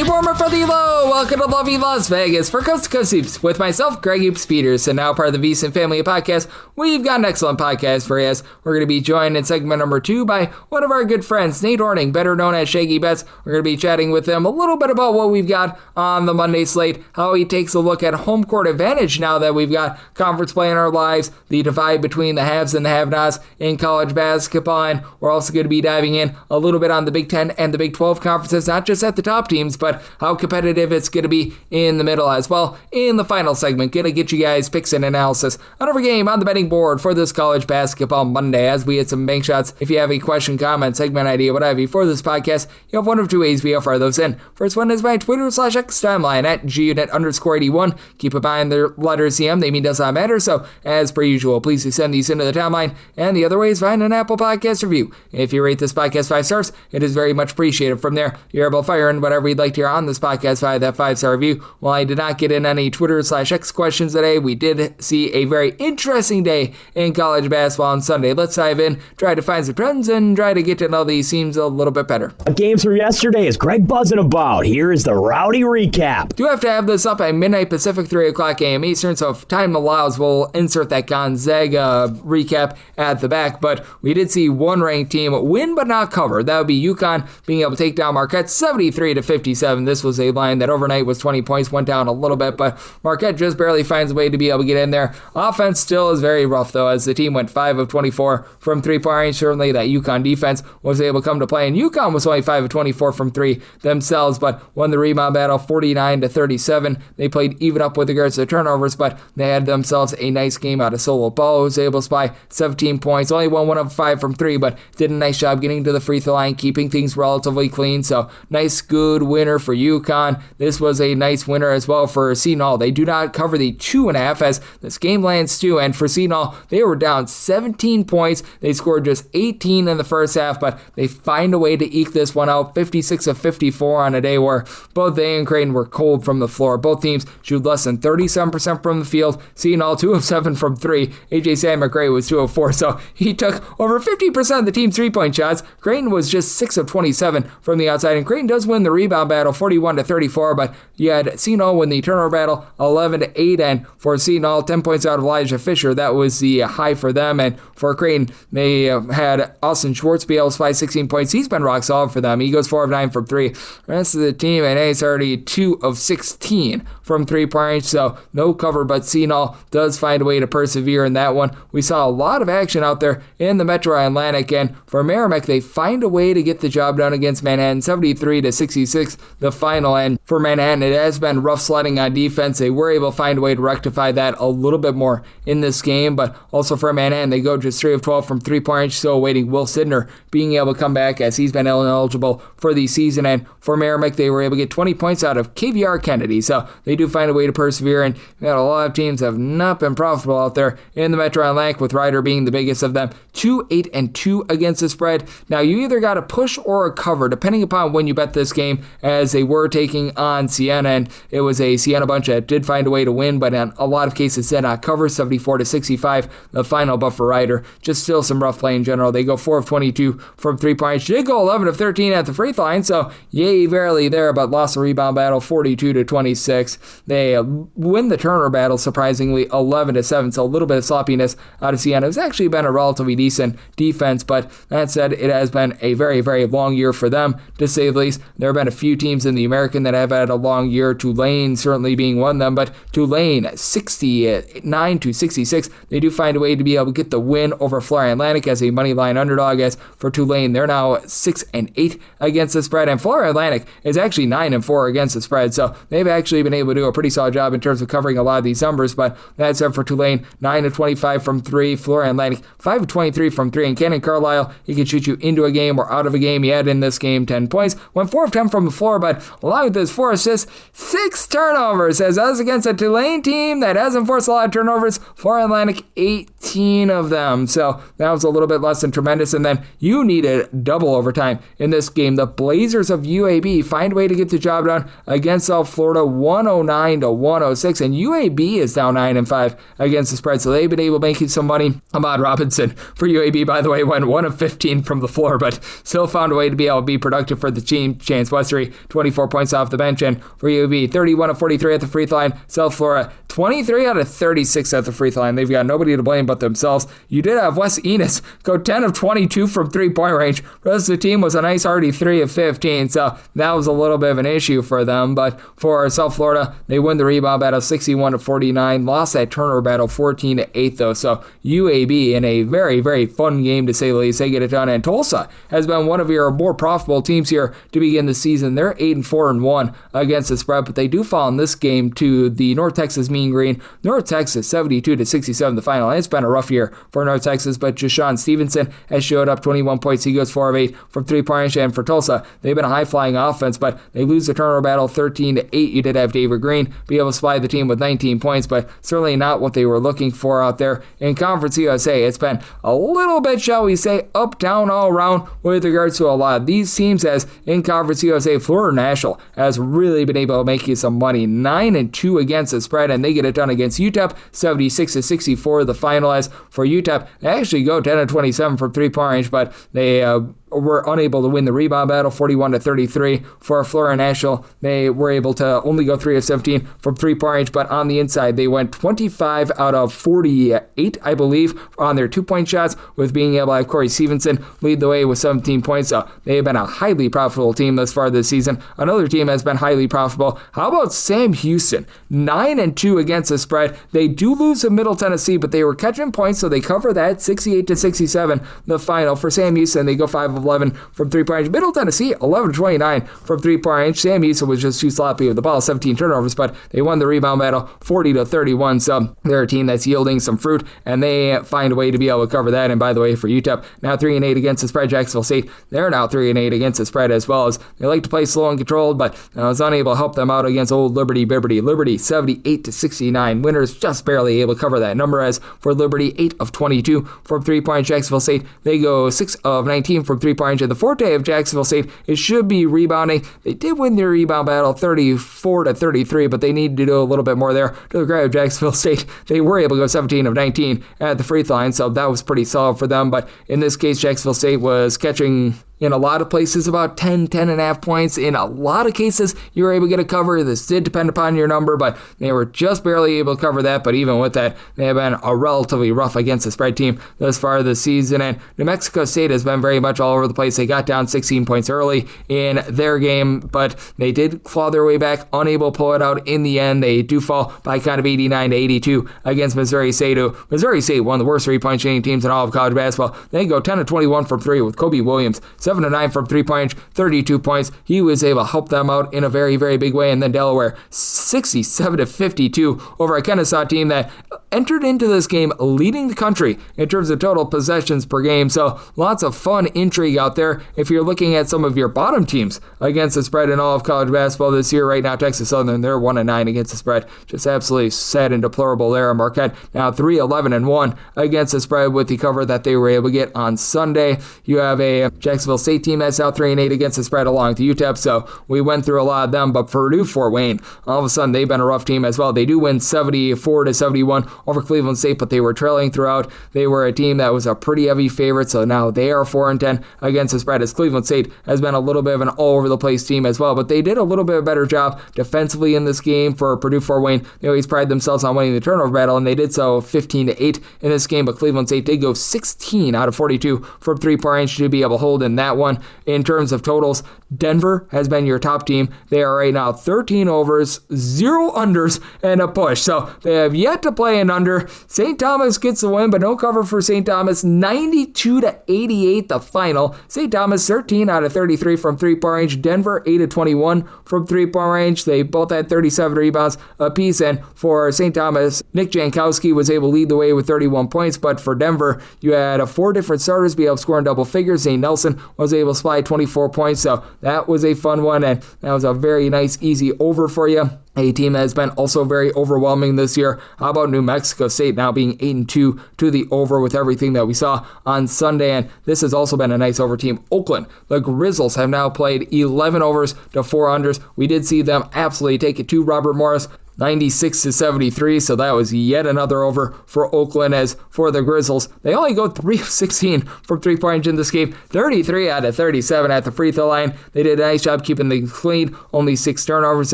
warmer for the low. Welcome to lovely Las Vegas for Coast to Coast Hoops with myself, Greg Hoops Peters, and now part of the VSiN family of podcasts. We've got an excellent podcast for you. We're going to be joined in segment number 2 by one of our good friends, Nate Hornung, better known as Shaggy Betts. We're going to be chatting with him a little bit about what we've got on the Monday slate, how he takes a look at home court advantage now that we've got conference play in our lives, the divide between the haves and the have-nots in college basketball, and we're also going to be diving in a little bit on the Big Ten and the Big 12 conferences, not just at the top teams, but how competitive it's going to be in the middle as well. In the final segment, going to get you guys picks and analysis on every game on the betting board for this college basketball Monday as we hit some bank shots. If you have a question, comment, segment idea, what have you for this podcast, you have one of two ways we fire those in. First one is my Twitter/X timeline at gunit_81. Keep in mind the letters CM, they mean does not matter, so as per usual, please do send these into the timeline. And the other way is find an Apple Podcast review. If you rate this podcast 5 stars, it is very much appreciated. From there, you're able to fire in whatever you'd like to hear on this podcast via that 5-star review. While I did not get in any Twitter/X questions today, we did see a very interesting day in college basketball on Sunday. Let's dive in, try to find some trends, and try to get to know these teams a little bit better. Games from yesterday is Greg buzzing about. Here is the rowdy recap. Do have to have this up at midnight Pacific, 3 o'clock a.m. Eastern, so if time allows, we'll insert that Gonzaga recap at the back. But we did see one ranked team win but not cover. That would be UConn being able to take down Marquette 73-57. This was a line that overnight was 20 points, went down a little bit, but Marquette just barely finds a way to be able to get in there. Offense still is very rough, though, as the team went 5 of 24 from three-point range. Certainly that UConn defense was able to come to play, and UConn was only 5 of 24 from 3 themselves, but won the rebound battle 49-37. They played even up with regards to turnovers, but they had themselves a nice game out of Solo Ball, who was able to spy 17 points, only won 1 of 5 from 3, but did a nice job getting to the free throw line, keeping things relatively clean, so nice, good winner for UConn. This was a nice winner as well for Seton. They do not cover the 2.5 as this game lands 2, and for Seton, they were down 17 points. They scored just 18 in the first half, but they find a way to eke this one out, 56 of 54 on a day where both they and Creighton were cold from the floor. Both teams shoot less than 37% from the field. Seton 2 of 7 from 3. AJ Sam McRae was 2 of 4, so he took over 50% of the team's 3-point shots. Creighton was just 6 of 27 from the outside, and Creighton does win the rebound battle 41-34, but you had Seton win the turnover battle 11-8, and for Seton 10 points out of Elijah Fisher. That was the high for them, and for Creighton, they had Austin Schwartz be able to spy 16 points. He's been rock solid for them. He goes 4 of 9 from 3. The rest of the team, and he's already 2 of 16 from 3-point range, so no cover, but Seton does find a way to persevere in that one. We saw a lot of action out there in the Metro Atlantic, and for Merrimack, they find a way to get the job done against Manhattan, 73-66, the final. And for Manhattan, it has been rough sledding on defense. They were able to find a way to rectify that a little bit more in this game, but also for Manhattan, they go just 3 of 12 from 3-point range, still awaiting Will Sidner being able to come back as he's been ineligible for the season. And for Merrimack, they were able to get 20 points out of KVR Kennedy, so they do find a way to persevere, and a lot of teams have not been profitable out there in the Metro Atlantic, with Rider being the biggest of them, 2-8-2 against the spread. Now, you either got a push or a cover, depending upon when you bet this game, as they were taking on Siena, and it was a Siena bunch that did find a way to win, but in a lot of cases did not cover, 74-65, the final. But for Rider, just still some rough play in general. They go 4 of 22 from 3-point range. Did go 11 of 13 at the free throw line, so yay, barely there, but lost the rebound battle 42-26. They win the turnover battle, surprisingly, 11-7, so a little bit of sloppiness out of Siena. It's actually been a relatively decent defense, but that said, it has been a very, very long year for them, to say the least. There have been a few teams in the American that have had a long year, Tulane certainly being one of them, but Tulane 69-66. They do find a way to be able to get the win over Florida Atlantic as a money line underdog. As for Tulane, they're now 6-8 against the spread, and Florida Atlantic is actually 9-4 against the spread, so they've actually been able to do a pretty solid job in terms of covering a lot of these numbers. But that said, for Tulane, 9 of 25 from 3, Florida Atlantic 5 of 23 from 3, and Cannon Carlisle, he can shoot you into a game or out of a game. He had in this game 10 points, went 4 of 10 from the floor, but along with his 4 assists, 6 turnovers, as that was against a Tulane team that hasn't forced a lot of turnovers. Florida Atlantic, 18 of them, so that was a little bit less than tremendous. And then you needed double overtime in this game. The Blazers of UAB find a way to get the job done against South Florida, 109-106, and UAB is down 9-5 against the spread, so they've been able to make some money. Ahmad Robinson for UAB, by the way, went 1 of 15 from the floor, but still found a way to be able to be productive for the team. Chance Westery, 24 points off the bench. And for UAB, 31 of 43 at the free throw line. South Florida, 23 out of 36 at the free throw line. They've got nobody to blame but themselves. You did have Wes Enos go 10 of 22 from three-point range. The rest of the team was a nice hearty 3 of 15, so that was a little bit of an issue for them. But for South Florida, they win the rebound battle 61 to 49, lost that turnover battle 14 to 8 though. So UAB in a very, very fun game to say the least. They get it done. And Tulsa has been one of your more profitable teams here to begin the season. They're 8-4-1 against the spread, but they do fall in this game to the North Texas Mean Green. North Texas 72 to 67 the final. And it's been a rough year for North Texas, but Jashawn Stevenson has showed up 21 points. He goes 4 of 8 from three-point range. And for Tulsa, they've been a high-flying offense, but they lose the turnover battle 13 to 8. You did have David Green be able to supply the team with 19 points, but certainly not what they were looking for out there. In Conference USA, it's been a little bit, shall we say, up, down, all around with regards to a lot of these teams, as in Conference USA, Florida National has really been able to make you some money. 9-2 against the spread, and they get it done against UTEP, 76 to 64 the final. As for UTEP, they actually go 10 of 27 from three-point range, but they were unable to win the rebound battle, 41 to 33. For Florida National, they were able to only go 3 of 17 from three-point range, but on the inside, they went 25 out of 48, I believe, on their two-point shots, with being able to have Corey Stevenson lead the way with 17 points. So they have been a highly profitable team thus far this season. Another team has been highly profitable. How about Sam Houston? 9-2 against the spread. They do lose to Middle Tennessee, but they were catching points, so they cover that, 68 to 67 the final. For Sam Houston, they go 5 of 11 from three-point range. Middle Tennessee, 11 of 29 from three-point range. Sam Houston was just too sloppy with the ball, 17 turnovers, but they won the rebound battle 40 to 31. So they're a team that's yielding some fruit, and they find a way to be able to cover that. And by the way, for UTEP, now 3-8 against the spread. Jacksonville State, they're now 3-8 against the spread as well, as they like to play slow and controlled, but I was unable to help them out against old Liberty. Liberty 78 to 69. Winners just barely able to cover that number. As for Liberty, 8 of 22 from three-point. Jacksonville State, they go 6 of 19 from three-point. And the forte of Jacksonville State, it should be rebounding. They did win their rebound battle 34 to 33, but they needed to do a little bit more there. To the credit of Jacksonville State, they were able to go 17 of 19 at the free throw line, so that was pretty solid for them. But in this case, Jacksonville State was catching, in a lot of places, about 10.5 points. In a lot of cases, you were able to get a cover. This did depend upon your number, but they were just barely able to cover that. But even with that, they have been a relatively rough against the spread team thus far this season. And New Mexico State has been very much all over the place. They got down 16 points early in their game, but they did claw their way back, unable to pull it out in the end. They do fall by kind of 89 to 82 against Missouri State. Missouri State, one of the worst three-point shooting teams in all of college basketball. They go 10 of 21 from three with Kobe Williams, 7 of 9 from three-point range, 32 points. He was able to help them out in a very, very big way. And then Delaware, 67 to 52 over a Kennesaw team that entered into this game leading the country in terms of total possessions per game. So lots of fun intrigue out there if you're looking at some of your bottom teams against the spread in all of college basketball this year. Right now, Texas Southern, they're 1-9 against the spread. Just absolutely sad and deplorable there. Marquette now 3-11-1 against the spread with the cover that they were able to get on Sunday. You have a Jacksonville State team that's now 3-8 against the spread along to UTEP, so we went through a lot of them. But Purdue, Fort Wayne, all of a sudden they've been a rough team as well. They do win 74 to 71 over Cleveland State, but they were trailing throughout. They were a team that was a pretty heavy favorite, so now they are 4-10 against the spread, as Cleveland State has been a little bit of an all-over-the-place team as well. But they did a little bit better job defensively in this game. For Purdue, Fort Wayne, they always pride themselves on winning the turnover battle, and they did so 15 to 8 in this game. But Cleveland State did go 16 out of 42 from three-point range to be able to hold in that one. In terms of totals, Denver has been your top team. They are right now 13 overs, 0 unders, and a push. So they have yet to play an under. St. Thomas gets the win, but no cover for St. Thomas. 92 to 88 the final. St. Thomas 13 out of 33 from three-point range. Denver 8 of 21 from three-point range. They both had 37 rebounds apiece. And for St. Thomas, Nick Jankowski was able to lead the way with 31 points. But for Denver, you had 4 different starters be able to score in double figures. Zane Nelson was able to supply 24 points. So that was a fun one, and that was a very nice, easy over for you. A team that has been also very overwhelming this year. How about New Mexico State now being 8-2 to the over with everything that we saw on Sunday? And this has also been a nice over team. Oakland, the Grizzlies, have now played 11 overs to 4 unders. We did see them absolutely take it to Robert Morris. 96-73, so that was yet another over for Oakland. As for the Grizzlies, they only go 3 of 16 from three-point range in this game, 33 out of 37 at the free throw line. They did a nice job keeping things clean, only 6 turnovers,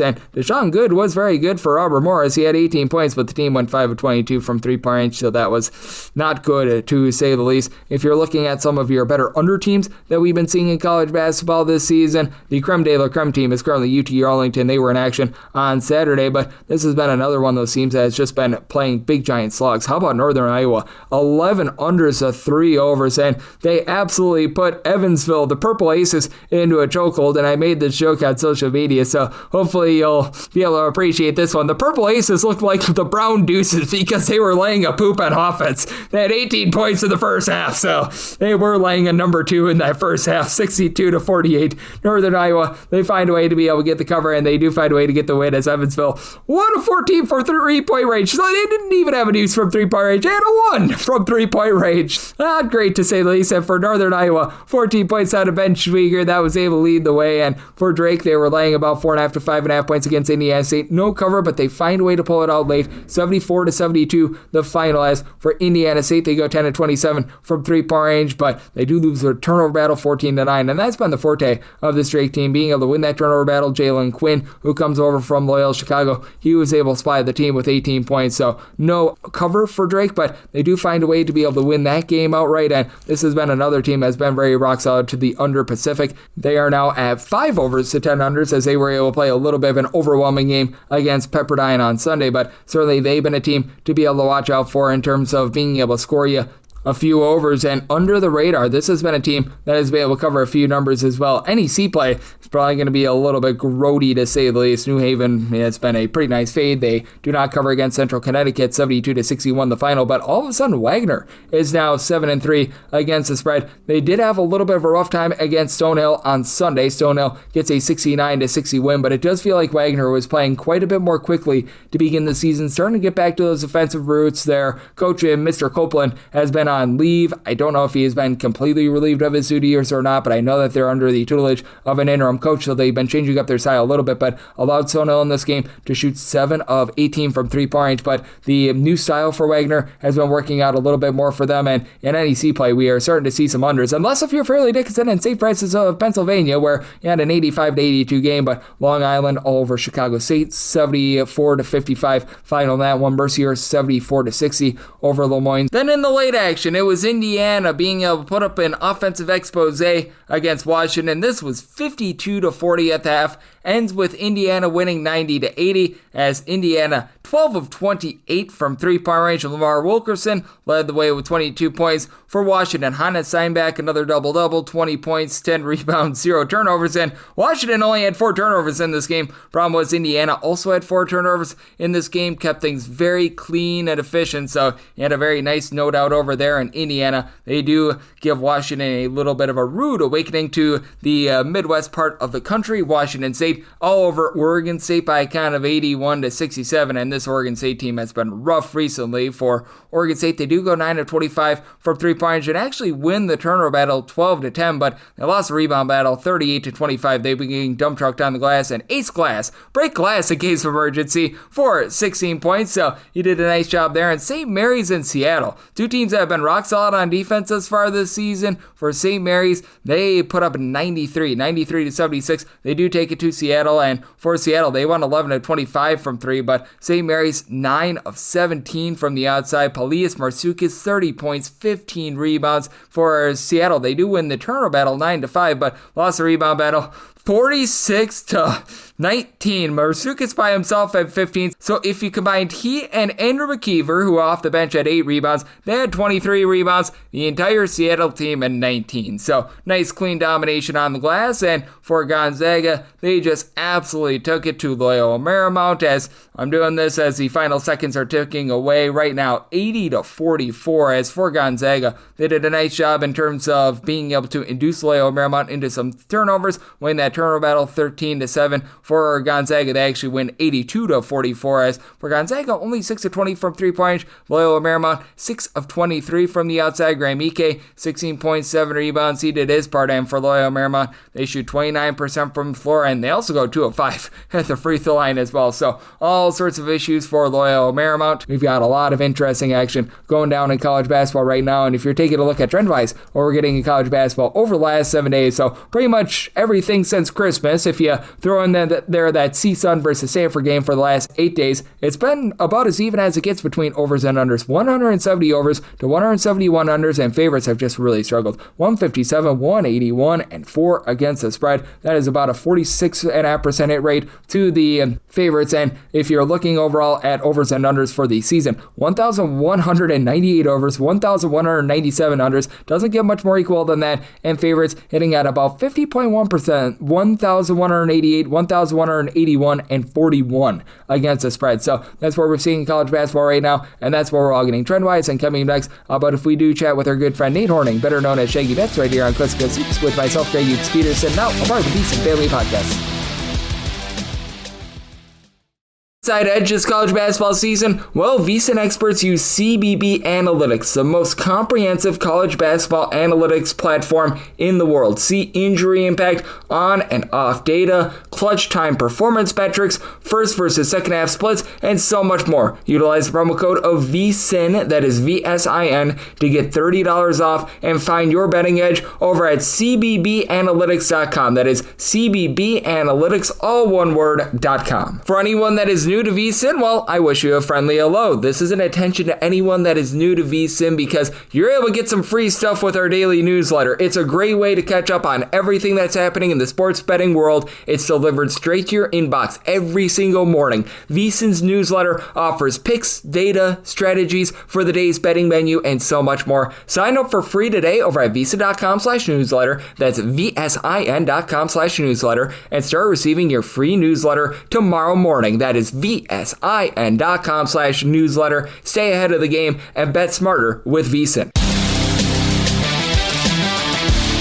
and Deshaun Good was very good for Robert Morris. He had 18 points, but the team went 5 of 22 from three-point range, so that was not good, to say the least. If you're looking at some of your better under teams that we've been seeing in college basketball this season, the Creme de la Creme team is currently UT Arlington. They were in action on Saturday, but this has been another one of those teams that has just been playing big giant slugs. How about Northern Iowa? 11 unders to 3 overs, and they absolutely put Evansville, the Purple Aces, into a chokehold, and I made this joke on social media, so hopefully you'll be able to appreciate this one. The Purple Aces looked like the Brown Deuces because they were laying a poop on offense. They had 18 points in the first half, so they were laying a number 2 in that first half, 62-48. Northern Iowa, they find a way to be able to get the cover, and they do find a way to get the win as Evansville 1 of 14 for three-point range. So they didn't even have a deuce from three-point range. They had a 1 from three-point range. Not great to say the least. And for Northern Iowa, 14 points out of Ben Schwieger, that was able to lead the way. And for Drake, they were laying about 4.5 to 5.5 points against Indiana State. No cover, but they find a way to pull it out late. 74-72, the final. As for Indiana State, they go 10 to 27 from three-point range, but they do lose their turnover battle 14-9. And that's been the forte of this Drake team, being able to win that turnover battle. Jalen Quinn, who comes over from Loyola Chicago, he was able to supply the team with 18 points. So no cover for Drake, but they do find a way to be able to win that game outright. And this has been another team that's been very rock solid to the under Pacific. They are now at 5 overs to 10 unders, as they were able to play a little bit of an overwhelming game against Pepperdine on Sunday. But certainly they've been a team to be able to watch out for in terms of being able to score you a few overs. And under the radar, this has been a team that has been able to cover a few numbers as well. NEC play is probably going to be a little bit grody, to say the least. New Haven, it's been a pretty nice fade. They do not cover against Central Connecticut, 72-61 the final, but all of a sudden Wagner is now 7-3 against the spread. They did have a little bit of a rough time against Stonehill on Sunday. Stonehill gets a 69-60 win, but it does feel like Wagner was playing quite a bit more quickly to begin the season, starting to get back to those offensive roots. Their coach, Mr. Copeland, has been on leave. I don't know if he has been completely relieved of his duties or not, but I know that they're under the tutelage of an interim coach, so they've been changing up their style a little bit, but allowed Stonehill in this game to shoot 7 of 18 from three-point range. But the new style for Wagner has been working out a little bit more for them, and in NEC play, we are starting to see some unders, unless if you're Fairleigh Dickinson and St. Francis of Pennsylvania, where you had an 85-82 game, but Long Island all over Chicago State, 74-55 final in that one. Mercier 74-60 over Lemoyne. Then in the late action, it was Indiana being able to put up an offensive expose against Washington. This was 52-40 at the half. Ends with Indiana winning 90-80, as Indiana 12 of 28 from three-point range. Lamar Wilkerson led the way with 22 points. For Washington, Hannes Steinbach, another double-double, 20 points, 10 rebounds, 0 turnovers, and Washington only had 4 turnovers in this game. Problem was Indiana also had 4 turnovers in this game, kept things very clean and efficient, so you had a very nice no doubt over there in Indiana. They do give Washington a little bit of a rude awakening to the Midwest part of the country. Washington State all over Oregon State by a count of 81-67, and this Oregon State team has been rough recently. For Oregon State, they do go 9 of 25 from three-point range and actually win the turnover battle 12-10, but they lost the rebound battle 38-25. They were getting dump trucked on the glass and ace glass, break glass in case of emergency for 16 points, so he did a nice job there. And St. Mary's in Seattle, two teams that have been rock solid on defense thus far this season. For St. Mary's, they put up 93-76. They do take it to Seattle, and for Seattle, they won 11 of 25 from three, but St. Mary's 9 of 17 from the outside. Paulius Marsoukis, 30 points, 15 rebounds. For Seattle, they do win the turnover battle 9-5, but lost the rebound battle 46-19. Marsoukis by himself had 15. So if you combined he and Andrew McKeever, who off the bench had 8 rebounds, they had 23 rebounds. The entire Seattle team had 19. So nice clean domination on the glass. And for Gonzaga, they just absolutely took it to Loyola Marymount. As I'm doing this as the final seconds are ticking away right now, 80-44. As for Gonzaga, they did a nice job in terms of being able to induce Loyola Marymount into some turnovers, winning that turnover battle 13-7. For Gonzaga, they actually win 82-44. As for Gonzaga, only 6 of 20 from 3-point range. Loyola Marymount, 6 of 23 from the outside. Graham Ike, 16.7 rebounds. He did his part, and for Loyola Marymount, they shoot 29% from the floor, and they also go 2 of 5 at the free throw line as well. So all sorts of issues for Loyola Marymount. We've got a lot of interesting action going down in college basketball right now, and if you're taking a look at trend-wise, what we're getting in college basketball over the last 7 days, so pretty much everything since Christmas. If you throw in that CSUN versus Stanford game for the last 8 days, it's been about as even as it gets between overs and unders. 170 overs to 171 unders, and favorites have just really struggled. 157, 181, and 4 against the spread. That is about a 46.5% hit rate to the favorites, and if you're looking overall at overs and unders for the season, 1,198 overs, 1,197 unders. Doesn't get much more equal than that, and favorites hitting at about 50.1%, 1,188, 1,181, and 41 against the spread. So that's what we're seeing in college basketball right now, and that's what we're all getting trend-wise. And coming next, but if we do chat with our good friend Nate Hornung, better known as Shaggy Betts, right here on Clips Go Seats with myself, Greg Peterson, now a part of the Beast and Family Podcast. Side edge this college basketball season? Well, VSiN experts use CBB Analytics, the most comprehensive college basketball analytics platform in the world. See injury impact, on and off data, clutch time performance metrics, first versus second half splits, and so much more. Utilize the promo code of VSiN, that is VSIN, to get $30 off and find your betting edge over at cbbanalytics.com. That is cbbanalytics, all one word.com. For anyone that is new to VSiN, well, I wish you a friendly hello. This is an attention to anyone that is new to VSiN because you're able to get some free stuff with our daily newsletter. It's a great way to catch up on everything that's happening in the sports betting world. It's delivered straight to your inbox every single morning. VSiN's newsletter offers picks, data, strategies for the day's betting menu, and so much more. Sign up for free today over at VSiN.com/newsletter. That's VSIN.com/newsletter, and start receiving your free newsletter tomorrow morning. That is VSIN.com/newsletter. Stay ahead of the game and bet smarter with VSiN.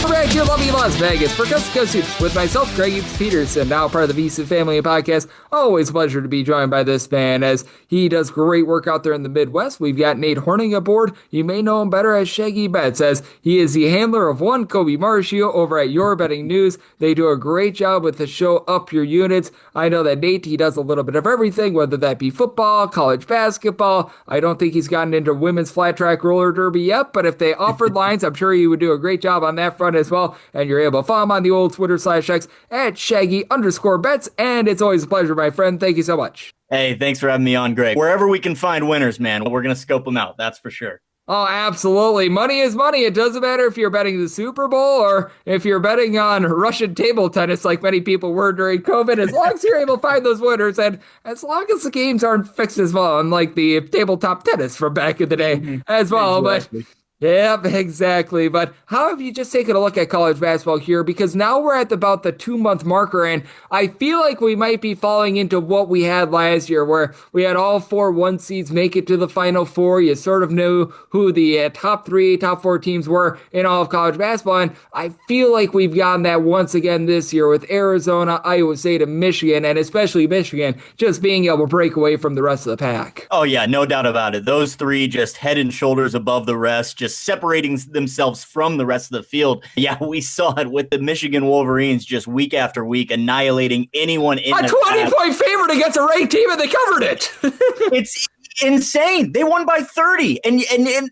We're back here, lovely Las Vegas, for Coast to Coast Hoops with myself, Greg Peterson, now part of the VSiN Family Podcast. Always a pleasure to be joined by this man as he does great work out there in the Midwest. We've got Nate Hornung aboard. You may know him better as Shaggy Betts, as he is the handler of one Kobe Marshio over at Your Betting News. They do a great job with the show Up Your Units. I know that Nate, he does a little bit of everything, whether that be football, college basketball. I don't think he's gotten into women's flat track roller derby yet, but if they offered lines, I'm sure he would do a great job on that front as well. And you're able to follow him on the old Twitter/X at Shaggy_Betts. And it's always a pleasure, my friend. Thank you so much. Hey, thanks for having me on, Greg. Wherever we can find winners, man, we're going to scope them out. That's for sure. Oh, absolutely. Money is money. It doesn't matter if you're betting the Super Bowl or if you're betting on Russian table tennis like many people were during COVID. As long as you're able to find those winners and as long as the games aren't fixed as well, unlike the tabletop tennis from back in the day as well. Exactly. But yep, exactly. But how have you just taken a look at college basketball here? Because now we're at about the 2-month marker, and I feel like we might be falling into what we had last year, where we had all 4 1 seeds make it to the Final Four. You sort of knew who the top 3, top 4 teams were in all of college basketball, and I feel like we've gotten that once again this year with Arizona, Iowa State, and Michigan, and especially Michigan, just being able to break away from the rest of the pack. Oh, yeah, no doubt about it. Those 3 just head and shoulders above the rest, just separating themselves from the rest of the field. Yeah, we saw it with the Michigan Wolverines just week after week, annihilating anyone in a 20-point favorite against a ranked team, and they covered it. It's insane. They won by 30. And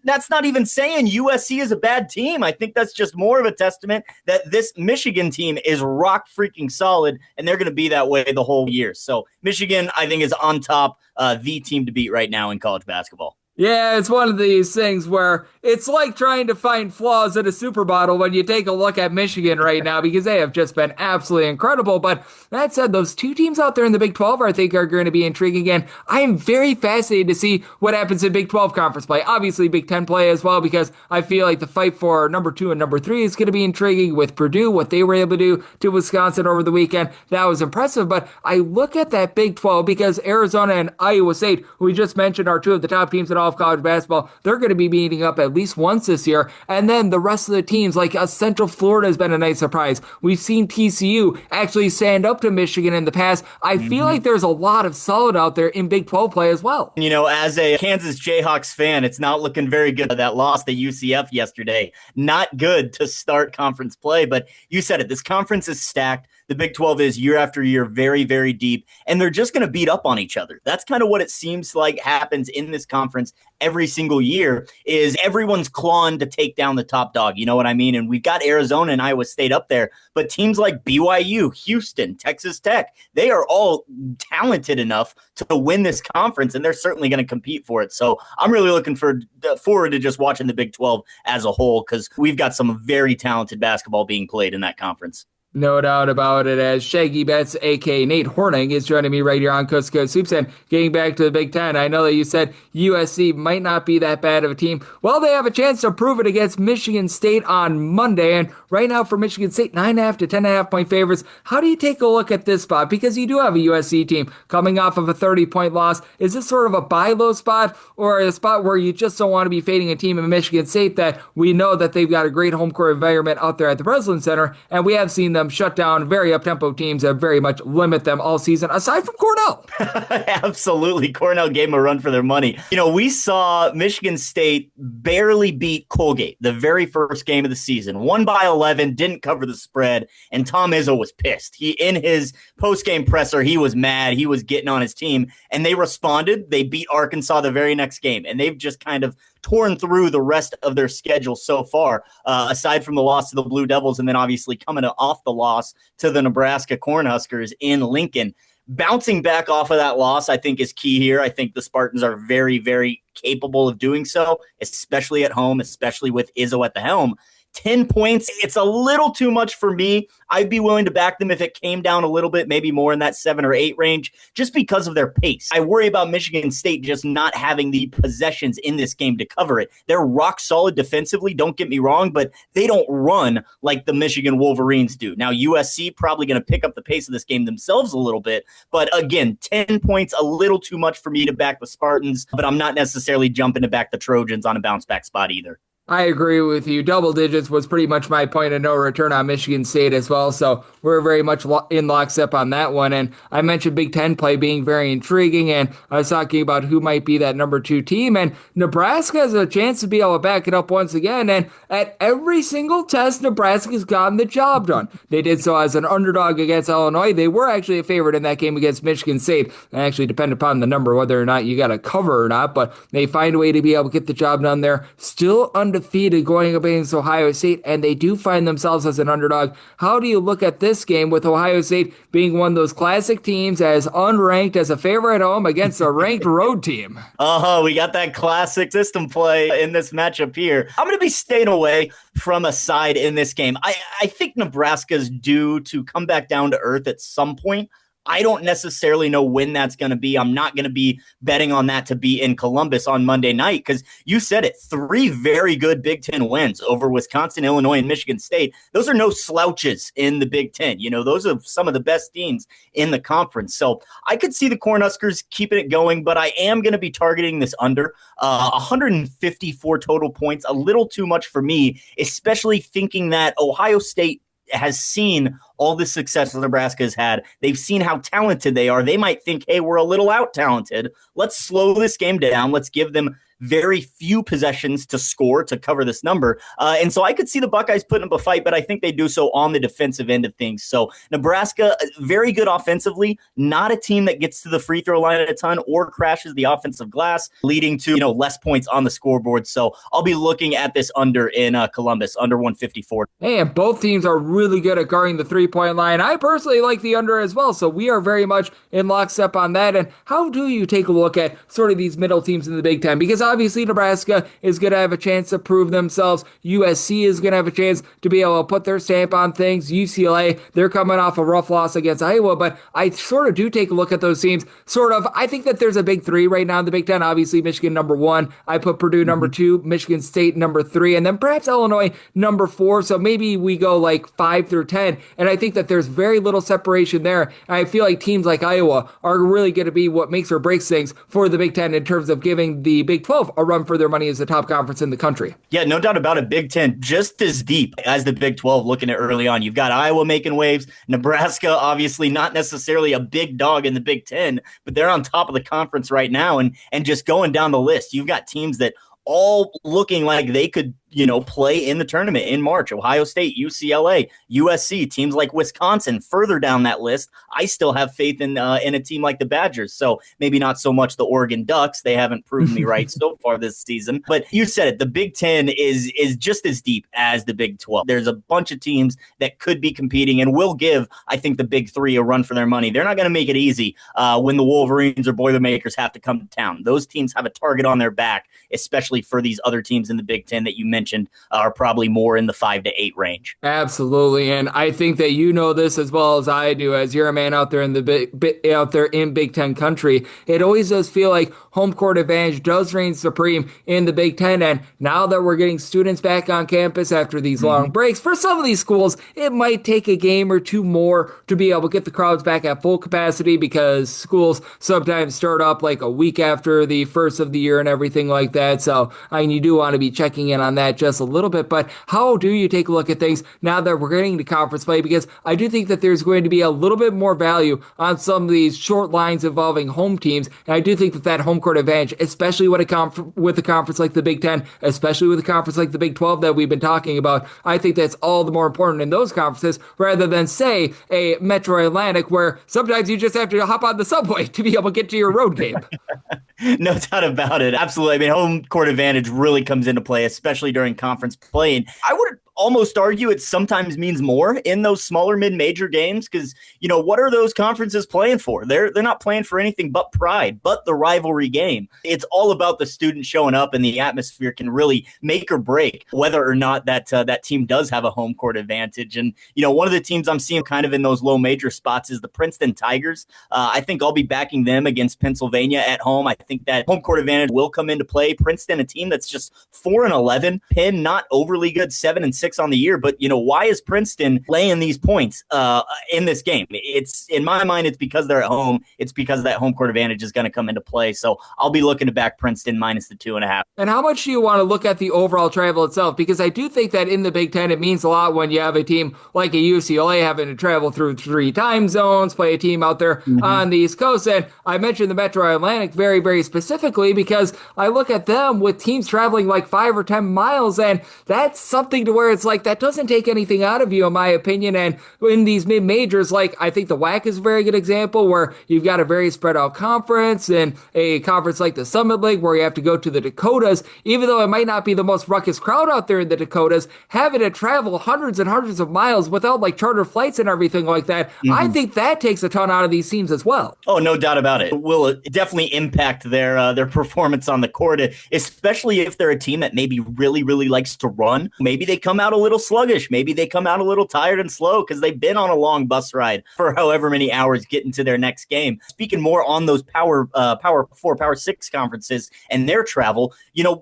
that's not even saying USC is a bad team. I think that's just more of a testament that this Michigan team is rock freaking solid, and they're going to be that way the whole year. So Michigan, I think, is on top, the team to beat right now in college basketball. Yeah, it's one of these things where it's like trying to find flaws in a super bottle when you take a look at Michigan right now, because they have just been absolutely incredible. But that said, those 2 teams out there in the Big 12 I think are going to be intriguing. And I am very fascinated to see what happens in Big 12 conference play. Obviously, Big 10 play as well, because I feel like the fight for number 2 and number 3 is going to be intriguing with Purdue, what they were able to do to Wisconsin over the weekend. That was impressive. But I look at that Big 12 because Arizona and Iowa State, who we just mentioned are 2 of the top teams in all all of college basketball, they're going to be meeting up at least once this year. And then the rest of the teams, like Central Florida has been a nice surprise. We've seen TCU actually stand up to Michigan in the past. I feel like there's a lot of solid out there in Big 12 play as well. As a Kansas Jayhawks fan, it's not looking very good. That loss to UCF yesterday, not good to start conference play. But you said it, this conference is stacked. The Big 12 is year after year very, very deep, and they're just going to beat up on each other. That's kind of what it seems like happens in this conference every single year, is everyone's clawing to take down the top dog. You know what I mean? And we've got Arizona and Iowa State up there, but teams like BYU, Houston, Texas Tech, they are all talented enough to win this conference, and they're certainly going to compete for it. So I'm really looking forward to just watching the Big 12 as a whole, because we've got some very talented basketball being played in that conference. No doubt about it, as Shaggy Betts, a.k.a. Nate Hornung, is joining me right here on Coast to Coast Hoops. And getting back to the Big Ten, I know that you said USC might not be that bad of a team. Well, they have a chance to prove it against Michigan State on Monday. And right now for Michigan State, 9.5 to 10.5 point favorites. How do you take a look at this spot? Because you do have a USC team coming off of a 30-point loss. Is this sort of a buy low spot, or a spot where you just don't want to be fading a team in Michigan State that we know that they've got a great home court environment out there at the Breslin Center, and we have seen them shut down very up-tempo teams that very much limit them all season, aside from Cornell? Absolutely. Cornell gave them a run for their money. We saw Michigan State barely beat Colgate the very first game of the season. Won by 11, didn't cover the spread, and Tom Izzo was pissed. In his post-game presser, he was mad. He was getting on his team, and they responded. They beat Arkansas the very next game, and they've just kind of torn through the rest of their schedule so far, aside from the loss to the Blue Devils, and then obviously coming off the loss to the Nebraska Cornhuskers in Lincoln. Bouncing back off of that loss, I think, is key here. I think the Spartans are very, very capable of doing so, especially at home, especially with Izzo at the helm. 10 points, it's a little too much for me. I'd be willing to back them if it came down a little bit, maybe more in that 7 or 8 range, just because of their pace. I worry about Michigan State just not having the possessions in this game to cover it. They're rock solid defensively, don't get me wrong, but they don't run like the Michigan Wolverines do. Now, USC probably going to pick up the pace of this game themselves a little bit, but again, 10 points, a little too much for me to back the Spartans, but I'm not necessarily jumping to back the Trojans on a bounce back spot either. I agree with you. Double digits was pretty much my point of no return on Michigan State as well, so we're very much in lockstep on that one. And I mentioned Big Ten play being very intriguing, and I was talking about who might be that number 2 team, and Nebraska has a chance to be able to back it up once again, and at every single test, Nebraska's gotten the job done. They did so as an underdog against Illinois. They were actually a favorite in that game against Michigan State. It actually depended upon the number, whether or not you got a cover or not, but they find a way to be able to get the job done there. Still undefeated going up against Ohio State, and they do find themselves as an underdog. How do you look at this game with Ohio State being one of those classic teams as unranked as a favorite at home against a ranked road team? We got that classic system play in this matchup here. I'm going to be staying away from a side in this game. I think Nebraska's due to come back down to earth at some point. I don't necessarily know when that's going to be. I'm not going to be betting on that to be in Columbus on Monday night, because you said it, 3 very good Big Ten wins over Wisconsin, Illinois, and Michigan State. Those are no slouches in the Big Ten. Those are some of the best teams in the conference. So I could see the Cornhuskers keeping it going, but I am going to be targeting this under 154 total points, a little too much for me, especially thinking that Ohio State has seen all the success that Nebraska has had. They've seen how talented they are. They might think, hey, we're a little out-talented. Let's slow this game down. Let's give them very few possessions to score to cover this number. And so I could see the Buckeyes putting up a fight, but I think they do so on the defensive end of things. So Nebraska, very good offensively, not a team that gets to the free throw line a ton or crashes the offensive glass, leading to less points on the scoreboard. So I'll be looking at this under in Columbus, under 154. Hey, and both teams are really good at guarding the three-point line. I personally like the under as well, so we are very much in lockstep on that. And how do you take a look at sort of these middle teams in the Big Ten? Because obviously Nebraska is going to have a chance to prove themselves. USC is going to have a chance to be able to put their stamp on things. UCLA, they're coming off a rough loss against Iowa, but I sort of do take a look at those teams. I think that there's a big 3 right now in the Big Ten. Obviously, Michigan number 1. I put Purdue number 2, Michigan State number 3, and then perhaps Illinois number 4. So maybe we go like 5 through 10. And I think that there's very little separation there. And I feel like teams like Iowa are really going to be what makes or breaks things for the Big Ten in terms of giving the Big 12 a run for their money as the top conference in the country. Yeah, no doubt about it. Big Ten just as deep as the Big 12 looking at early on. You've got Iowa making waves. Nebraska, obviously not necessarily a big dog in the Big Ten, but they're on top of the conference right now. And just going down the list, you've got teams that all looking like they could, play in the tournament in March. Ohio State, UCLA, USC, teams like Wisconsin, further down that list. I still have faith in a team like the Badgers. So maybe not so much the Oregon Ducks. They haven't proven me right so far this season. But you said it, the Big Ten is just as deep as the Big 12. There's a bunch of teams that could be competing and will give, I think, the Big Three a run for their money. They're not going to make it easy when the Wolverines or Boilermakers have to come to town. Those teams have a target on their back, especially for these other teams in the Big Ten that you mentioned are probably more in the 5 to 8 range. Absolutely, and I think that you know this as well as I do, as you're a man out there in Big Ten country. It always does feel like home court advantage does reign supreme in the Big Ten, and now that we're getting students back on campus after these long breaks, for some of these schools, it might take a game or two more to be able to get the crowds back at full capacity because schools sometimes start up like a week after the first of the year and everything like that. So you do want to be checking in on that just a little bit, but how do you take a look at things now that we're getting to conference play? Because I do think that there's going to be a little bit more value on some of these short lines involving home teams, and I do think that home court advantage, especially with a conference like the Big Ten, especially with a conference like the Big 12 that we've been talking about, I think that's all the more important in those conferences rather than, say, a Metro Atlantic where sometimes you just have to hop on the subway to be able to get to your road game. No doubt about it. Absolutely. I mean, home court advantage really comes into play, especially during conference play. And I would almost argue it sometimes means more in those smaller mid-major games because, what are those conferences playing for? They're not playing for anything but pride, but the rivalry game. It's all about the student showing up, and the atmosphere can really make or break whether or not that team does have a home court advantage. And, one of the teams I'm seeing kind of in those low major spots is the Princeton Tigers. I think I'll be backing them against Pennsylvania at home. I think that home court advantage will come into play. Princeton, a team that's just 4-11, Penn not overly good, 7-6 on the year, but why is Princeton laying these points in this game? It's in my mind, it's because they're at home. It's because that home court advantage is going to come into play. So I'll be looking to back Princeton minus the 2.5. And how much do you want to look at the overall travel itself? Because I do think that in the Big Ten, it means a lot when you have a team like a UCLA having to travel through 3 time zones, play a team out there on the East Coast. And I mentioned the Metro Atlantic very, very specifically because I look at them with teams traveling like 5 or 10 miles, and that's something to where it's like that doesn't take anything out of you, in my opinion. And in these mid-majors, like I think the WAC is a very good example where you've got a very spread out conference, and a conference like the Summit League where you have to go to the Dakotas, even though it might not be the most ruckus crowd out there in the Dakotas, having to travel hundreds and hundreds of miles without like charter flights and everything like that, I think that takes a ton out of these teams as well. Oh, no doubt about it. It will definitely impact their performance on the court, especially if they're a team that maybe really, really likes to run. Maybe they come out a little sluggish. Maybe they come out a little tired and slow because they've been on a long bus ride for however many hours getting to their next game. Speaking more on those Power 4, Power 6 conferences and their travel,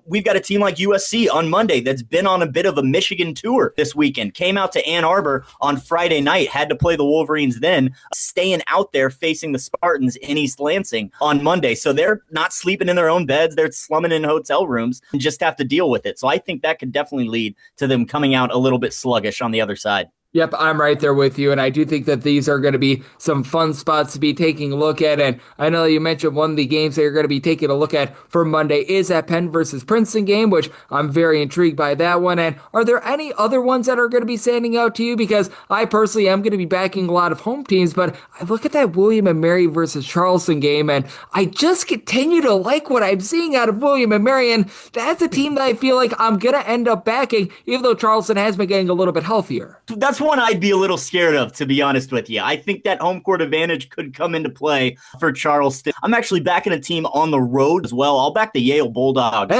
we've got a team like USC on Monday that's been on a bit of a Michigan tour this weekend. Came out to Ann Arbor on Friday night, had to play the Wolverines then, staying out there facing the Spartans in East Lansing on Monday. So they're not sleeping in their own beds. They're slumming in hotel rooms and just have to deal with it. So I think that could definitely lead to them coming out a little bit sluggish on the other side. Yep, I'm right there with you, and I do think that these are going to be some fun spots to be taking a look at, and I know you mentioned one of the games that you're going to be taking a look at for Monday is that Penn versus Princeton game, which I'm very intrigued by that one, and are there any other ones that are going to be standing out to you? Because I personally am going to be backing a lot of home teams, but I look at that William & Mary versus Charleston game, and I just continue to like what I'm seeing out of William & Mary, and that's a team that I feel like I'm going to end up backing, even though Charleston has been getting a little bit healthier. That's one I'd be a little scared of, to be honest with you. I think that home court advantage could come into play for Charleston. I'm actually backing a team on the road as well. I'll back the Yale Bulldogs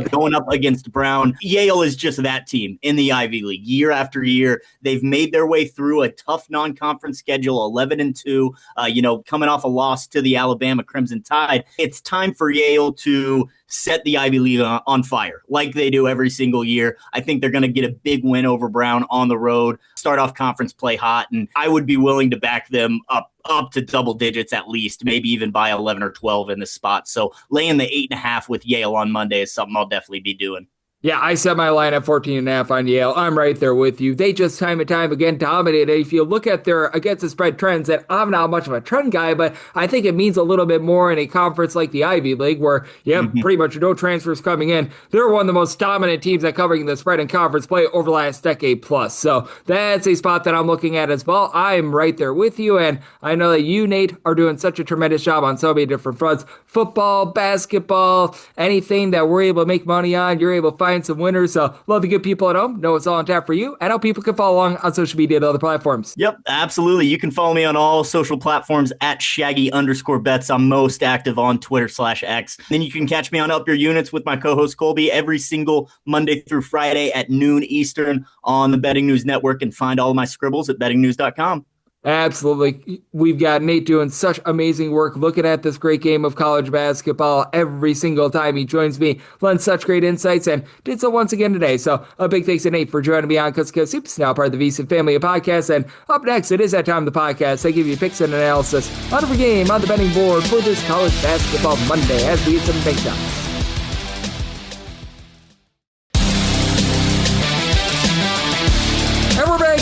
going up against Brown. Yale is just that team in the Ivy League year after year. They've made their way through a tough non-conference schedule, 11-2, coming off a loss to the Alabama Crimson Tide. It's time for Yale to set the Ivy League on fire like they do every single year. I think they're going to get a big win over Brown on the road, start off conference play hot, and I would be willing to back them up to double digits at least, maybe even by 11 or 12 in this spot. So laying the 8.5 with Yale on Monday is something I'll definitely be doing. Yeah, I set my line at 14.5 on Yale. I'm right there with you. They just time and time again dominated. If you look at their against the spread trends, that I'm not much of a trend guy, but I think it means a little bit more in a conference like the Ivy League where you have pretty much no transfers coming in. They're one of the most dominant teams at covering the spread in conference play over the last decade plus. So that's a spot that I'm looking at as well. I'm right there with you, and I know that you, Nate, are doing such a tremendous job on so many different fronts. Football, basketball, anything that we're able to make money on, you're able to find some winners. So love the good people at home. Know it's all on tap for you. And how people can follow along on social media and other platforms. Yep, absolutely. You can follow me on all social platforms at Shaggy_bets. I'm most active on Twitter/X. Then you can catch me on Up Your Units with my co-host Colby every single Monday through Friday at noon Eastern on the Betting News Network, and find all of my scribbles at bettingnews.com. Absolutely. We've got Nate doing such amazing work looking at this great game of college basketball every single time he joins me, lends such great insights, and did so once again today. So a big thanks to Nate for joining me on Coast to Coast Hoops, now part of the VSiN family of podcasts. And up next, it is that time of the podcast. I give you picks and analysis on every game on the betting board for this college basketball Monday as we hit some big shots.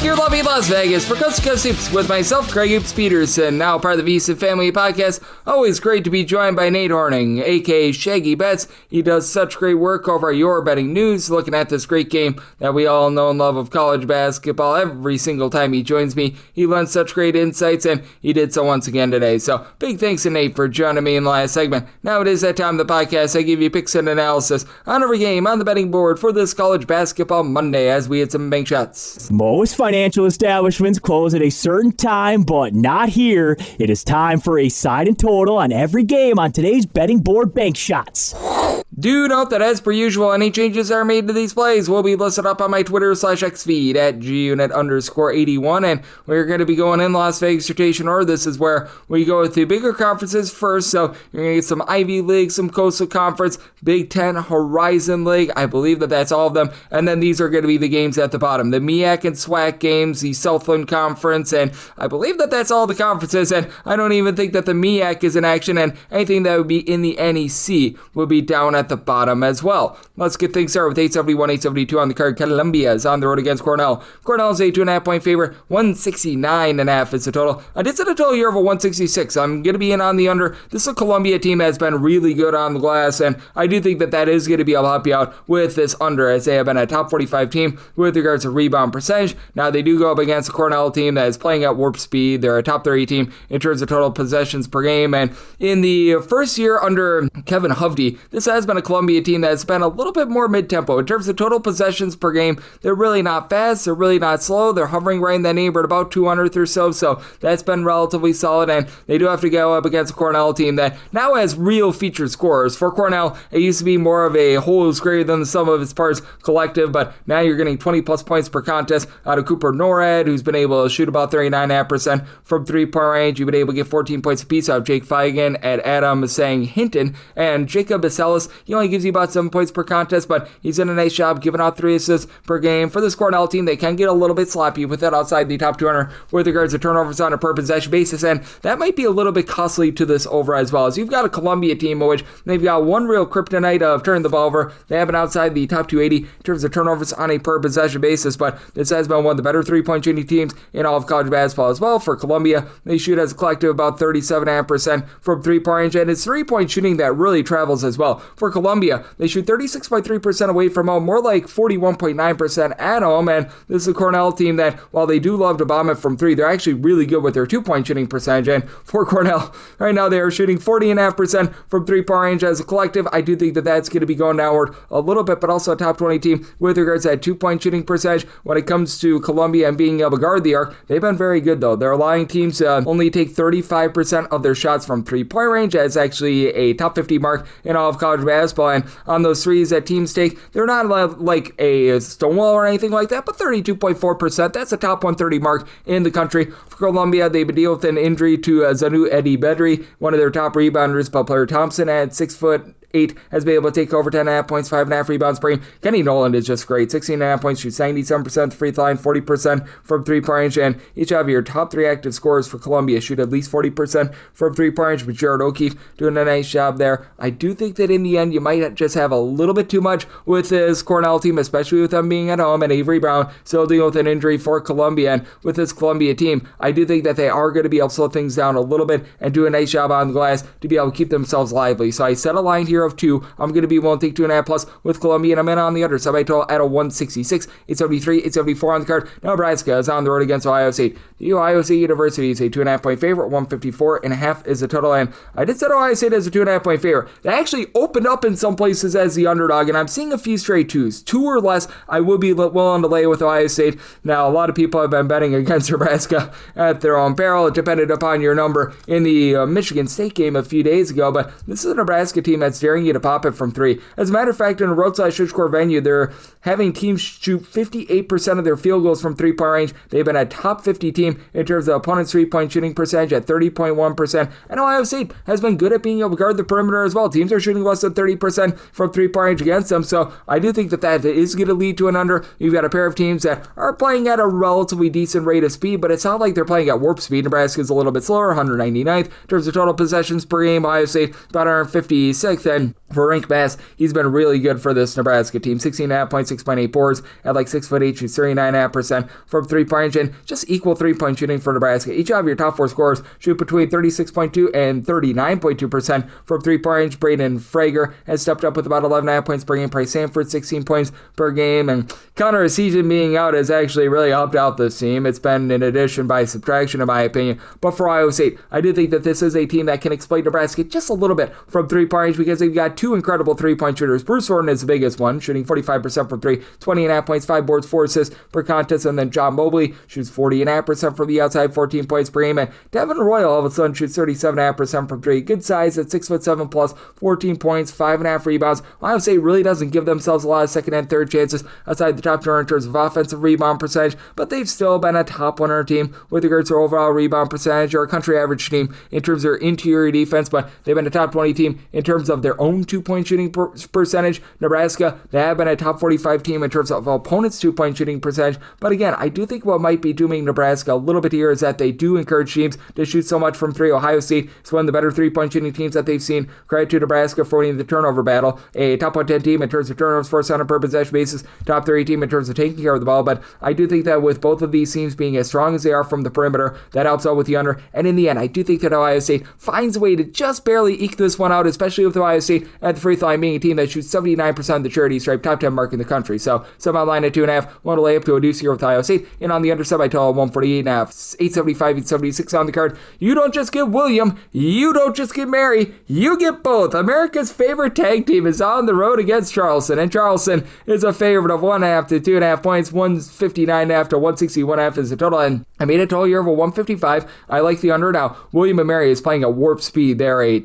Here, lovely Las Vegas, for Coast to Coast Hoops with myself, Craig Hoops Peterson, now part of the VSiN family podcast. Always great to be joined by Nate Hornung, aka Shaggy Bets. He does such great work over at Your Betting News, looking at this great game that we all know and love of college basketball. Every single time he joins me, he lends such great insights, and he did so once again today. So big thanks to Nate for joining me in the last segment. Now it is that time of the podcast. I give you picks and analysis on every game on the betting board for this college basketball Monday as we hit some bank shots. Most financial establishments close at a certain time, but not here. It is time for a side and total on every game on today's betting board bank shots. Do note that as per usual, any changes that are made to these plays will be listed up on my Twitter/X feed at gunit_81, and we're going to be going in Las Vegas rotation order. This is where we go with the bigger conferences first, so you're going to get some Ivy League, some Coastal Conference, Big Ten, Horizon League. I believe that that's all of them, and then these are going to be the games at the bottom, the MEAC and SWAC games, the Southland Conference, and I believe that that's all the conferences, and I don't even think that the MEAC is in action, and anything that would be in the NEC will be down at the bottom as well. Let's get things started with 871, 872 on the card. Columbia is on the road against Cornell. Cornell is a 2.5 point favorite. 169.5 is the total. I did set a total here of a 166. I'm going to be in on the under. This is a Columbia team that's been really good on the glass, and I do think that that is going to be able to help you out with this under, as they have been a top 45 team with regards to rebound percentage. Now, they do go up against a Cornell team that is playing at warp speed. They're a top 30 team in terms of total possessions per game, and in the first year under Kevin Hovde, this has been a Columbia team that's been a little bit more mid-tempo. In terms of total possessions per game, they're really not fast, they're really not slow, they're hovering right in that neighborhood about 200th or so that's been relatively solid, and they do have to go up against a Cornell team that now has real featured scorers. For Cornell, it used to be more of a whole is greater than the sum of its parts collective, but now you're getting 20 plus points per contest out of Cooper Norad, who's been able to shoot about 39.5% from three-point range. You've been able to get 14 points apiece out of Jake Feigen and Adam Sang-Hinton, and Jacob Baselis, he only gives you about 7 points per contest, but he's done a nice job giving out 3 assists per game. For this Cornell team, they can get a little bit sloppy with that outside the top 200 with regards to turnovers on a per possession basis, and that might be a little bit costly to this over as well, as you've got a Columbia team in which they've got one real kryptonite of turning the ball over. They have been outside the top 280 in terms of turnovers on a per possession basis, but this has been one of the better three-point shooting teams in all of college basketball as well. For Columbia, they shoot as a collective about 37.5% from three-point range, and it's three-point shooting that really travels as well. For Columbia, they shoot 36.3% away from home, more like 41.9% at home, and this is a Cornell team that, while they do love to bomb it from three, they're actually really good with their two-point shooting percentage, and for Cornell, right now they are shooting 40.5% from three-point range as a collective. I do think that that's going to be going downward a little bit, but also a top 20 team with regards to that two-point shooting percentage. When it comes to Columbia and being able to guard the arc, they've been very good, though. They're allowing teams to only take 35% of their shots from three-point range. That's actually a top 50 mark in all of college basketball, and on those threes that teams take, they're not like a Stonewall or anything like that, but 32.4%. That's a top 130 mark in the country. For Columbia, they've been dealing with an injury to Zanu Eddie Bedri, one of their top rebounders, but Player Thompson at 6'8", 8 has been able to take over 10.5 points, 5.5 rebounds per game. Kenny Nolan is just great. 16.5 points, shoots 97% free throw line, 40% from three-point range, and each of your top 3 active scorers for Columbia shoot at least 40% from three-point range, with Jared O'Keefe doing a nice job there. I do think that in the end, you might just have a little bit too much with this Cornell team, especially with them being at home, and Avery Brown still dealing with an injury for Columbia. And with this Columbia team, I do think that they are going to be able to slow things down a little bit and do a nice job on the glass to be able to keep themselves lively. So I set a line here of 2. I'm going to be willing to take 2.5 plus with Columbia, and I'm in on the other side by total at a 166, 873, 874 on the card. Nebraska is on the road against Ohio State. The Ohio State University is a 2.5 point favorite. 154.5 is the total, and I did set Ohio State as a 2.5 point favorite. They actually opened up in some places as the underdog, and I'm seeing a few straight 2s. 2 or less, I will be willing to lay with Ohio State. Now, a lot of people have been betting against Nebraska at their own peril. It depended upon your number in the Michigan State game a few days ago, but this is a Nebraska team that's daring you to pop it from 3. As a matter of fact, in a roadside switchcore venue, they're having teams shoot 58% of their field goals from three-point range. They've been a top 50 team in terms of opponent's three-point shooting percentage at 30.1%. And Ohio State has been good at being able to guard the perimeter as well. Teams are shooting less than 30% from three-point range against them, so I do think that is going to lead to an under. You've got a pair of teams that are playing at a relatively decent rate of speed, but it's not like they're playing at warp speed. Nebraska's a little bit slower, 199th. In terms of total possessions per game, Ohio State about 156th, and for Rink Bass, he's been really good for this Nebraska team. 16.5 points, 6.8 boards, at like 6'8", shoots 39.5% from three-point range, and just equal three-point shooting for Nebraska. Each of your top 4 scorers shoot between 36.2 and 39.2% from three-point range. Braden Frager has stepped up with about 11.5 points per game. Price Sanford, 16 points per game, and Connor Essegian being out has actually really helped out this team. It's been an addition by subtraction, in my opinion. But for Iowa State, I do think that this is a team that can exploit Nebraska just a little bit from three-point range, because they've got 2 incredible three-point shooters. Bruce Orton is the biggest one, shooting 45% from 3, 20.5 points, 5 boards, 4 assists per contest, and then John Mobley shoots 40.5% from the outside, 14 points per game, and Devin Royal all of a sudden shoots 37.5% from 3. Good size at 6'7" plus, 14 points, 5.5 rebounds. Ohio State really doesn't give themselves a lot of second and third chances outside the top 2 in terms of offensive rebound percentage, but they've still been a top 100 team with regards to overall rebound percentage, or a country average team in terms of their interior defense, but they've been a top 20 team in terms of their own 2-point shooting percentage. Nebraska, they have been a top 45 team in terms of opponents' 2-point shooting percentage, but again, I do think what might be dooming Nebraska a little bit here is that they do encourage teams to shoot so much from 3. Ohio State is one of the better 3-point shooting teams that they've seen. Credit to Nebraska for winning the turnover battle. A top 10 team in terms of turnovers forced on a per possession basis, top 30 team in terms of taking care of the ball, but I do think that with both of these teams being as strong as they are from the perimeter, that helps out with the under, and in the end, I do think that Ohio State finds a way to just barely eke this one out, especially with Ohio State at the free throw line being a team that shoots 79% of the charity stripe, top 10 mark in the country. So some online at 2.5, want to lay up to a deuce here with Ohio State, and on the underside by total 148.5, 875, 876 on the card. You don't just get William, you don't just get Mary, you get both. America's favorite tag team is on the road against Charleston, and Charleston is a favorite of 1.5 to 2.5 points. 159.5 to 161.5 is the total, and I made a total here of a 155. I like the under. Now, William and Mary is playing at warp speed. They're a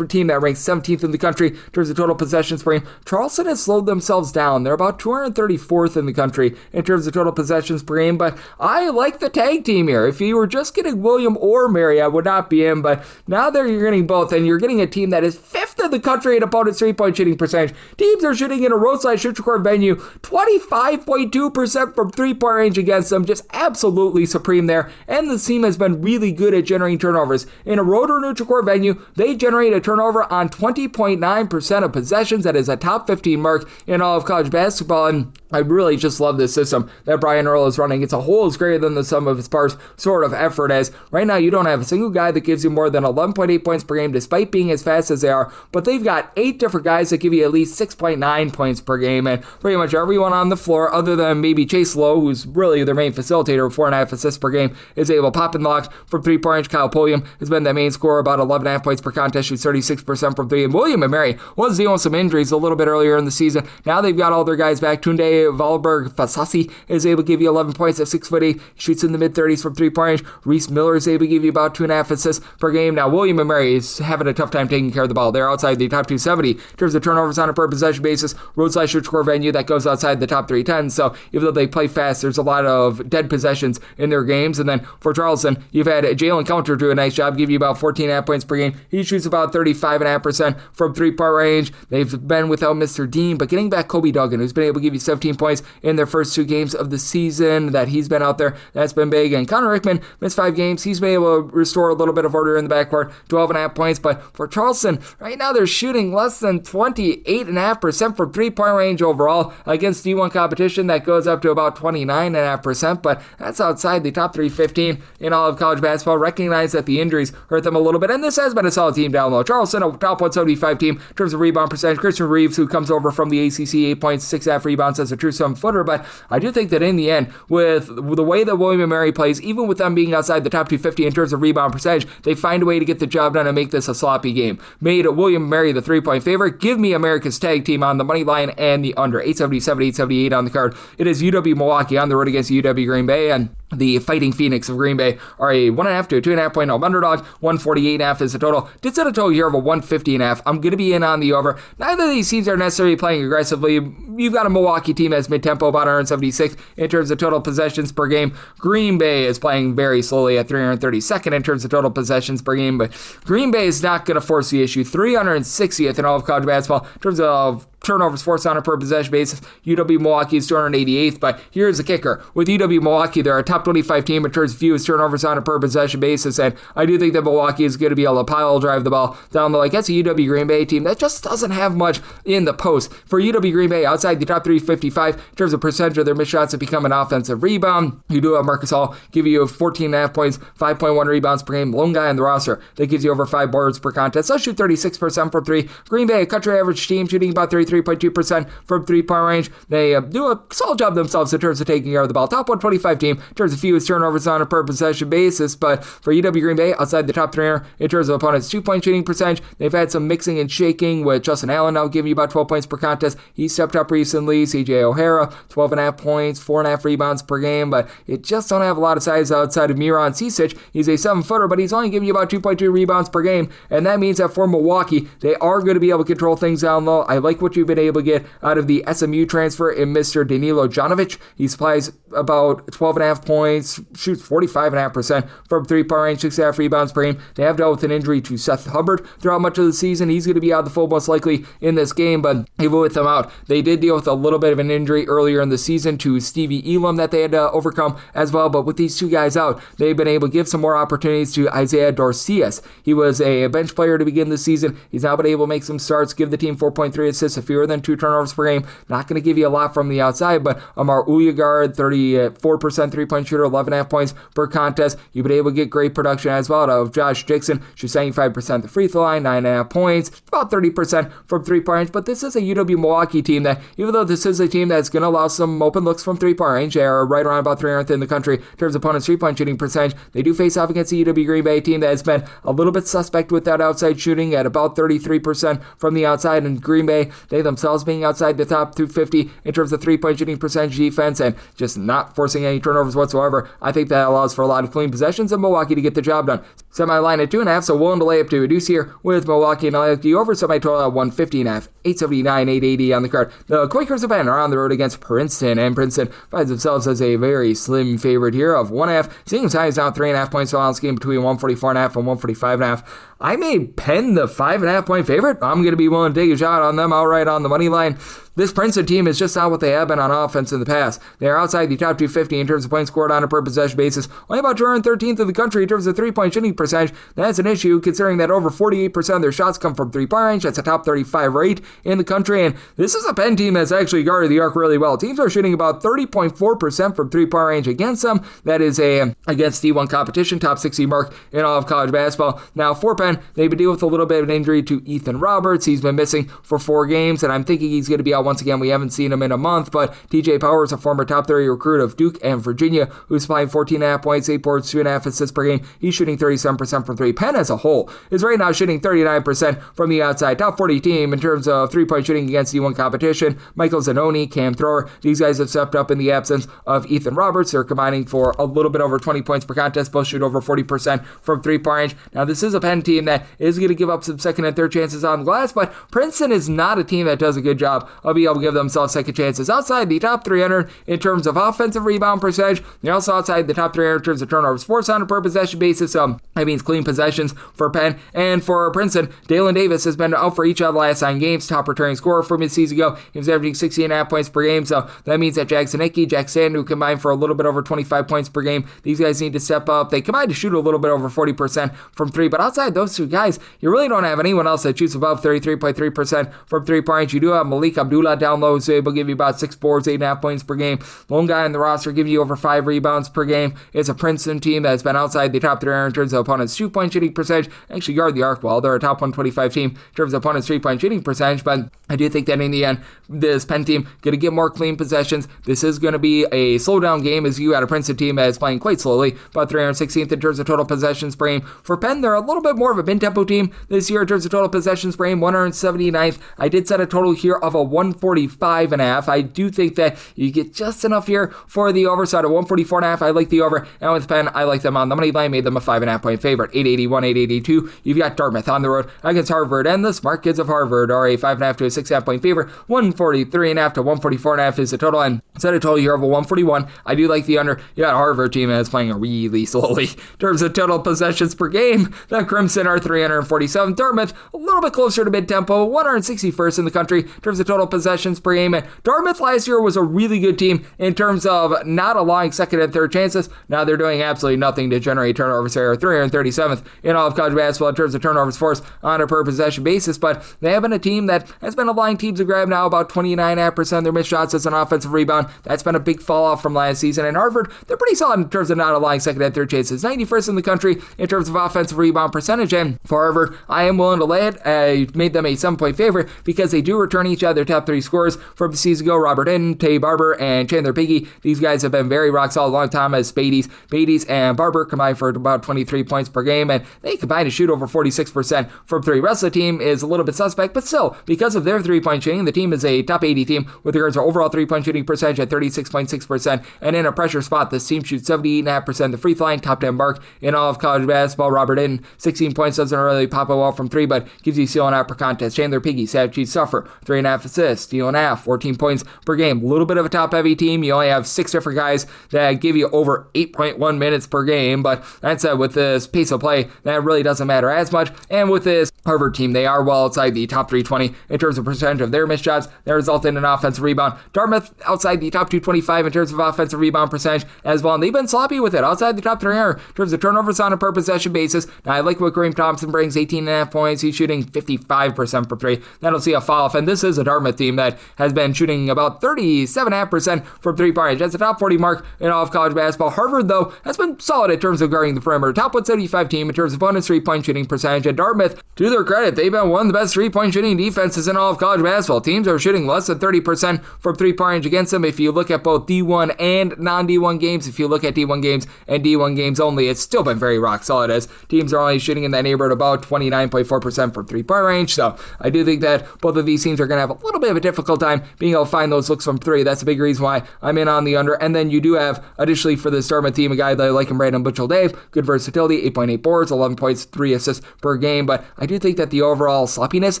team that ranks 17th in the country in terms of total possessions per game. Charleston has slowed themselves down. They're about 234th in the country in terms of total possessions per game, but I like the tag team here. If you were just getting William or Mary, I would not be in, but now that you're getting both, and you're getting a team that is 5th in the country in opponent's 3-point shooting percentage. Teams are shooting in a roadside switchcore venue 25.2% from 3-point range against them, just absolutely supreme there, and the team has been really good at generating turnovers. In a road or neutral court venue, they generate a turnover on 20.9% of possessions. That is a top 15 mark in all of college basketball, and I really just love this system that Brian Earl is running. It's a whole is greater than the sum of its parts sort of effort, as right now you don't have a single guy that gives you more than 11.8 points per game despite being as fast as they are, but they've got 8 different guys that give you at least 6.9 points per game, and pretty much everyone on the floor other than maybe Chase Lowe, who's really their main facilitator with 4.5 assists per game, is able to pop and lock from 3-point range. Kyle Pulliam has been the main scorer, about 11.5 points per contest, shoots 36% from 3, and William and Mary was dealing with some injuries a little bit earlier in the season. Now they've got all their guys back. Tunde Valberg Fasasi is able to give you 11 points at 6'8", shoots in the mid-30s from three-point range. Reese Miller is able to give you about 2.5 assists per game. Now, William & Mary is having a tough time taking care of the ball. They're outside the top 270 in terms of turnovers on a per possession basis. Road/score venue that goes outside the top 310. So even though they play fast, there's a lot of dead possessions in their games. And then for Charleston, you've had Jalen Counter do a nice job, give you about 14.5 points per game. He shoots about 35.5% from three-point range. They've been without Mr. Dean, but getting back Kobe Duggan, who's been able to give you 17 points in their first 2 games of the season that he's been out there, that's been big. And Connor Rickman missed 5 games. He's been able to restore a little bit of order in the backcourt, 12.5 points. But for Charleston, right now they're shooting less than 28.5% from three-point range overall against D1 competition. That goes up to about 29.5%, but that's outside the top 315 in all of college basketball. Recognize that the injuries hurt them a little bit, and this has been a solid team down low. Charleston, a top 175 team in terms of rebound percentage. Christian Reeves, who comes over from the ACC, 8 points, 6.5 rebounds as a true 7-footer, but I do think that in the end, with the way that William & Mary plays, even with them being outside the top 250 in terms of rebound percentage, they find a way to get the job done and make this a sloppy game. Made William & Mary the 3-point favorite. Give me America's tag team on the money line and the under. 877, 878 on the card. It is UW Milwaukee on the road against UW Green Bay, and the Fighting Phoenix of Green Bay are a 1.5 to 2.5 point home underdog. 148.5 is the total. Did set a total here of a 150.5. I'm going to be in on the over. Neither of these teams are necessarily playing aggressively. You've got a Milwaukee team that's mid-tempo, about 176 in terms of total possessions per game. Green Bay is playing very slowly at 332nd in terms of total possessions per game, but Green Bay is not going to force the issue. 360th in all of college basketball in terms of turnovers forced on a per possession basis. UW Milwaukee is 288th, but here's the kicker. With UW Milwaukee, they're a top 25 team in terms of fewest turnovers on a per possession basis, and I do think that Milwaukee is going to be able to pile drive the ball down the like. That's a UW Green Bay team that just doesn't have much in the post. For UW Green Bay, outside the top 355 in terms of percentage of their missed shots that become an offensive rebound, you do have Marcus Hall give you 14.5 points, 5.1 rebounds per game. Lone guy on the roster that gives you over 5 boards per contest. They'll shoot 36% from 3. Green Bay, a country average team, shooting about 33.2% from three-point range. They do a solid job themselves in terms of taking care of the ball. Top 125 team in terms of fewest turnovers on a per possession basis, but for UW Green Bay, outside the top 300 in terms of opponents' 2-point shooting percentage, they've had some mixing and shaking with Justin Allen now giving you about 12 points per contest. He stepped up recently. CJ O'Hara, 12.5 points, 4.5 rebounds per game, but it just don't have a lot of size outside of Miran Cicic. He's a 7-footer, but he's only giving you about 2.2 rebounds per game, and that means that for Milwaukee, they are going to be able to control things down low. I like what you've been able to get out of the SMU transfer in Mr. Danilo Janovic. He supplies about 12.5 points, shoots 45.5% from three-point range, 6.5 rebounds per game. They have dealt with an injury to Seth Hubbard throughout much of the season. He's going to be out of the fold most likely in this game, but even with them out, they did deal with a little bit of an injury earlier in the season to Stevie Elam that they had to overcome as well, but with these two guys out, they've been able to give some more opportunities to Isaiah Dorcias. He was a bench player to begin the season. He's now been able to make some starts, give the team 4.3 assists, fewer than 2 turnovers per game. Not going to give you a lot from the outside, but Amar Uyagard, 34% three-point shooter, 11.5 points per contest. You've been able to get great production as well out of Josh Dixon, shoots 75% the free throw line, 9.5 points, about 30% from three-point range. But this is a UW Milwaukee team that, even though this is a team that's going to allow some open looks from three-point range, they are right around about 300th in the country in terms of opponents' three-point shooting percentage. They do face off against the UW Green Bay team that has been a little bit suspect with that outside shooting at about 33% from the outside, and Green Bay, they themselves being outside the top 250 in terms of three-point shooting percentage defense and just not forcing any turnovers whatsoever. I think that allows for a lot of clean possessions and Milwaukee to get the job done. Semi-line at 2.5, so willing to lay up to a deuce here with Milwaukee, and I like the over semi-total at 150.5. 879, 880 on the card. The Quakers of Ben are on the road against Princeton, and Princeton finds themselves as a very slim favorite here of 1.5. Seeing as high as down 3.5 points to balance game between 144.5 and 145.5. I may pen the 5.5 point favorite. I'm going to be willing to take a shot on them outright on the money line. This Princeton team is just not what they have been on offense in the past. They are outside the top 250 in terms of points scored on a per possession basis. Only about 213th in the country in terms of three-point shooting percentage. That's an issue considering that over 48% of their shots come from three-point range. That's a top 35 rate in the country. And this is a Penn team that's actually guarded the arc really well. Teams are shooting about 30.4% from three-point range against them. That is against D1 competition, top 60 mark in all of college basketball. Now for Penn, they've been dealing with a little bit of an injury to Ethan Roberts. He's been missing for 4 games, and I'm thinking he's going to be out Once again, we haven't seen him in a month, but TJ Powers, a former top 30 recruit of Duke and Virginia, who's supplying 14.5 points, 8 boards, 2.5 assists per game. He's shooting 37% from three. Penn as a whole is right now shooting 39% from the outside. Top 40 team in terms of three-point shooting against D1 competition. Michael Zanoni, Cam Thrower, these guys have stepped up in the absence of Ethan Roberts. They're combining for a little bit over 20 points per contest. Both shoot over 40% from three-point range. Now, this is a Penn team that is going to give up some second and third chances on the glass, but Princeton is not a team that does a good job of being able to give themselves second chances. Outside the top 300 in terms of offensive rebound percentage, they're also outside the top 300 in terms of turnovers forced on a per possession basis. That means clean possessions for Penn. And for Princeton, Dalen Davis has been out for each of the last 9 games. Top returning scorer from his season ago. He was averaging 16.5 points per game. So that means that Jackson Hickey, Jack Sand, who combined for a little bit over 25 points per game, these guys need to step up. They combined to shoot a little bit over 40% from three. But outside those two guys, you really don't have anyone else that shoots above 33.3% from three-point. You do have Malik Abdullah down low, so able to give you about 6 boards, 8.5 points per game. Lone guy on the roster gives you over 5 rebounds per game. It's a Princeton team that's been outside the top 300 in terms of opponents' 2-point shooting percentage. Actually guard the arc well. They're a top 125 team in terms of opponents' 3-point shooting percentage, but I do think that in the end, this Penn team going to get more clean possessions. This is going to be a slow-down game as you got a Princeton team that is playing quite slowly, about 316th in terms of total possessions per game. For Penn, they're a little bit more of a mid-tempo team this year in terms of total possessions per game, 179th. I did set a total here of a 145.5. I do think that you get just enough here for the over, so at a 144.5, I like the over, and with Penn, I like them on the money line, made them a 5.5 point favorite, 881, 882. You've got Dartmouth on the road against Harvard, and the smart kids of Harvard are a 5.5 to a 6.5 point favorite. 143.5 to 144.5 is the total, and set a total here of a 141. I do like the under. You got a Harvard team that's playing really slowly in terms of total possessions per game. The Crimson are 347. Dartmouth a little bit closer to mid-tempo, 161st in the country in terms of total possessions per game. And Dartmouth last year was a really good team in terms of not allowing second and third chances. Now they're doing absolutely nothing to generate turnovers here. 337th in all of college basketball in terms of turnovers forced on a per possession basis, but they have been a team that has been allowing teams to grab now about 29.5% of their missed shots as an offensive rebound. That's been a big fall off from last season. And Harvard, they're pretty solid in terms of not allowing second and third chances. 91st in the country in terms of offensive rebound percentage. And for Harvard, I am willing to lay it. I made them a 7-point favorite because they do return each of their top 3 scorers from the season ago. Robert Hinton, Tay Barber, and Chandler Piggy. These guys have been very rock solid a long time as Beatties and Barber combined for about 23 points per game, and they combine to shoot over 46% from 3. Rest of the team is a little bit suspect, but still, because of their 3-point shooting, the team is a top 80 team with regards to overall 3-point shooting percentage at 36.6%, and in a pressure spot, this team shoots 78.5% the free throw line, top 10 mark in all of college basketball. Robert Hinton, 16 points, doesn't really pop a wall from 3, but gives you steal and out per contest. Chandler Piggy, Savage Suffer, 3.5 assists, steal and a half, 14 points per game. A little bit of a top-heavy team. You only have 6 different guys that give you over 8.1 minutes per game, but that said, with this pace of play, that really doesn't matter as much. And with this Harvard team, they are well outside the top 320 in terms of percentage of their missed shots. That result in an offensive rebound. Dartmouth outside the top 225 in terms of offensive rebound percentage as well, and they've been sloppy with it. Outside the top 300 in terms of turnovers on a per possession basis. Now, I like what Kareem Thompson brings, 18.5 points. He's shooting 55% from 3. That'll see a fall off, and this is a Dartmouth team that has been shooting about 37.5% from 3-point range. That's a top 40 mark in all of college basketball. Harvard, though, has been solid in terms of guarding the perimeter. Top 175 team in terms of opponents' 3-point shooting percentage. And Dartmouth, to their credit, they've been one of the best 3-point shooting defenses in all of college basketball. Teams are shooting less than 30% from 3-point range against them. If you look at both D1 and non-D1 games, if you look at D1 games and D1 games only, it's still been very rock solid as teams are only shooting in that neighborhood about 29.4% from 3-point range. So I do think that both of these teams are going to have a little bit of a difficult time being able to find those looks from 3. That's a big reason why I'm in on the under. And then you do have, additionally for this Dartmouth team, a guy that I like in Brandon Butchell-Dave. Good versatility, 8.8 boards, 11 points, 3 assists per game. But I do think that the overall sloppiness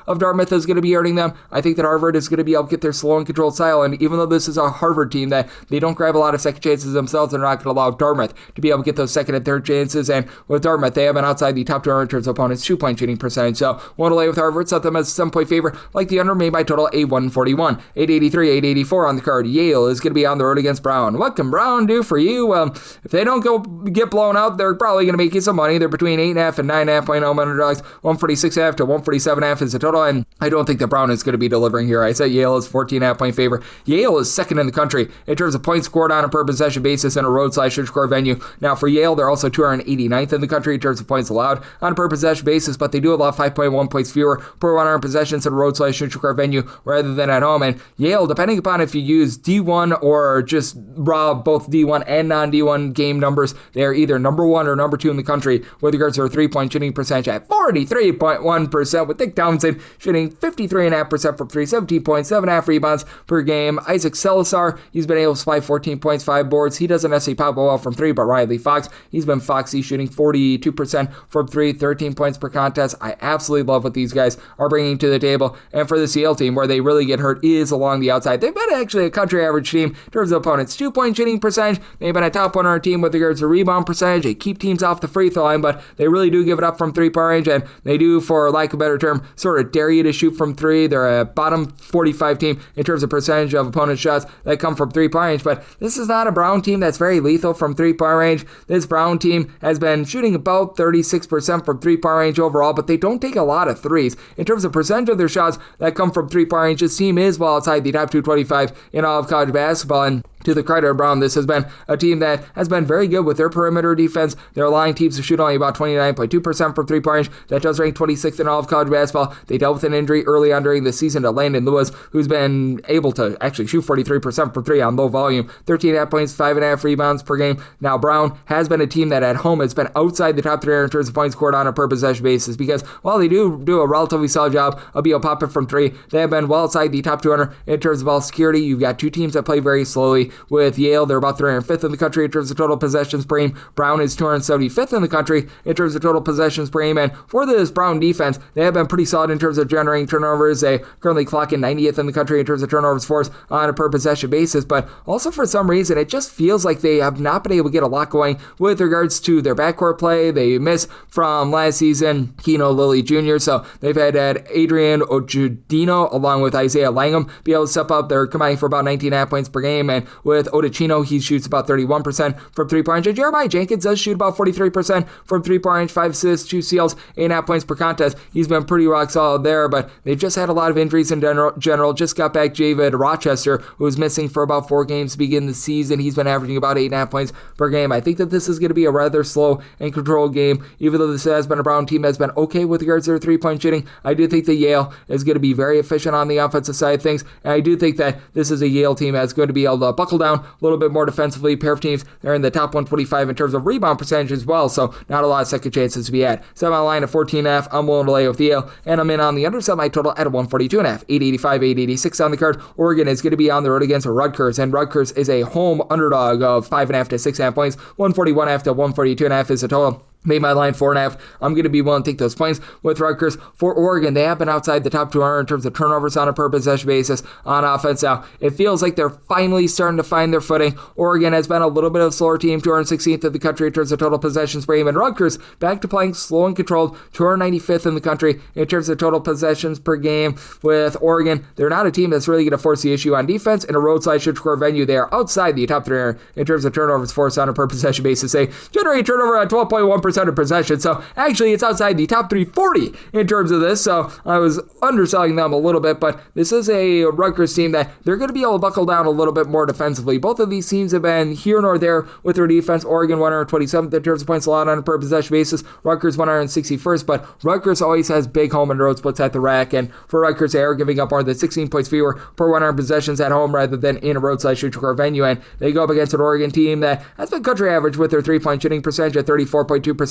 of Dartmouth is going to be hurting them. I think that Harvard is going to be able to get their slow and controlled style. And even though this is a Harvard team that they don't grab a lot of second chances themselves, they're not going to allow Dartmouth to be able to get those second and third chances. And with Dartmouth, they have been outside the top 200 in terms of opponents' 2-point shooting percentage. So want to lay with Harvard, set them as a 7-point favorite. Like the under, made by total 141, 883, 884 on the card. Yale is going to be on the road against Brown. What can Brown do for you? If they don't go get blown out, they're probably going to make you some money. They're between 8.5 and 9.5 point home underdogs. 146 146.5 to 147.5 is the total, and I don't think that Brown is going to be delivering here. I said Yale is 14.5 point favorite. Yale is second in the country in terms of points scored on a per possession basis in a road/score venue. Now for Yale, they're also 289th in the country in terms of points allowed on a per possession basis, but they do allow 5.1 points fewer per 100 possessions in a road/score venue rather than at home. And Yale, depending upon if you use D1 or just raw both D1 and non-D1 game numbers, they are either number 1 or number 2 in the country with regards to their three-point shooting percentage at 43.1%, with Nick Townsend shooting 53.5% from 3, 17 points, 7.5 rebounds per game. Isaac Salazar, he's been able to supply 14 points, 5 boards. He doesn't necessarily pop well from 3, but Riley Fox, he's been foxy, shooting 42% from 3, 13 points per contest. I absolutely love what these guys are bringing to the table. And for this Yale team, where they really get hurt is along the outside. They've been actually a country average team in terms of opponents' 2-point shooting percentage. They've been a top 100 team with regards to rebound percentage. They keep teams off the free throw line, but they really do give it up from 3-point range, and they do, for lack of a better term, sort of dare you to shoot from 3. They're a bottom 45 team in terms of percentage of opponent shots that come from 3-point range, but this is not a Brown team that's very lethal from 3-point range. This Brown team has been shooting about 36% from 3-point range overall, but they don't take a lot of threes. In terms of percentage of their shots that come from 3-point range, this team is well outside the top 225 in all of college basketball, and to the credit of Brown, this has been a team that has been very good with their perimeter defense. They're allowing teams to shoot only about 29.2% from 3-point range. That does rank 26th in all of college basketball. They dealt with an injury early on during the season to Landon Lewis, who's been able to actually shoot 43% from 3 on low volume, 13.5 points, 5.5 rebounds per game. Now, Brown has been a team that at home has been outside the top 300 in terms of points scored on a per possession basis, because while they do a relatively solid job of being popping from 3, they have been well outside the top 200 in terms of ball security. You've got two teams that play very slowly. With Yale, they're about 305th in the country in terms of total possessions per game. Brown is 275th in the country in terms of total possessions per game. And for this Brown defense, they have been pretty solid in terms of generating turnovers. They currently clock in 90th in the country in terms of turnovers forced on a per possession basis. But also for some reason, it just feels like they have not been able to get a lot going with regards to their backcourt play. They miss from last season Keno Lilly Jr., so they've had Adrian Ojudino along with Isaiah Langham be able to step up. They're combining for about 19.5 points per game, and with Odachino, he shoots about 31% from 3-point range. Jeremiah Jenkins does shoot about 43% from 3-point range, 5 assists, 2 steals, 8.5 points per contest. He's been pretty rock solid there, but they've just had a lot of injuries in general. Just got back David Rochester, who was missing for about 4 games to begin the season. He's been averaging about 8.5 points per game. I think that this is going to be a rather slow and controlled game, even though this has been a Brown team that's been okay with regards to their 3-point shooting. I do think that Yale is going to be very efficient on the offensive side of things, and I do think that this is a Yale team that's going to be able to buckle down a little bit more defensively. Pair of teams, they're in the top 125 in terms of rebound percentage as well, so not a lot of second chances to be had. So I'm on line at 14.5. I'm willing to lay with Yale, and I'm in on the under semi total at a 142.5. 885, 886 on the card. Oregon is going to be on the road against Rutgers, and Rutgers is a home underdog of 5.5 to 6.5 points. 141.5 to 142.5 is the total. Made my line 4.5. I'm going to be willing to take those points with Rutgers. For Oregon, they have been outside the top 200 in terms of turnovers on a per possession basis on offense. Now, it feels like they're finally starting to find their footing. Oregon has been a little bit of a slower team, 216th in the country in terms of total possessions per game. And Rutgers, back to playing slow and controlled, 295th in the country in terms of total possessions per game. With Oregon, they're not a team that's really going to force the issue on defense. In a roadside-score venue, they are outside the top 300 in terms of turnovers forced on a per possession basis. They generate turnover at 12.1% of possession, so actually it's outside the top 340 in terms of this, so I was underselling them a little bit, but this is a Rutgers team that they're going to be able to buckle down a little bit more defensively. Both of these teams have been here nor there with their defense. Oregon 127th in terms of points allowed on a per possession basis, Rutgers 161st, but Rutgers always has big home and road splits at the rack, and for Rutgers, they are giving up more than 16 points fewer per 100 possessions at home rather than in a roadside shoot-score venue, and they go up against an Oregon team that has been country average with their 3-point shooting percentage at 34.2%.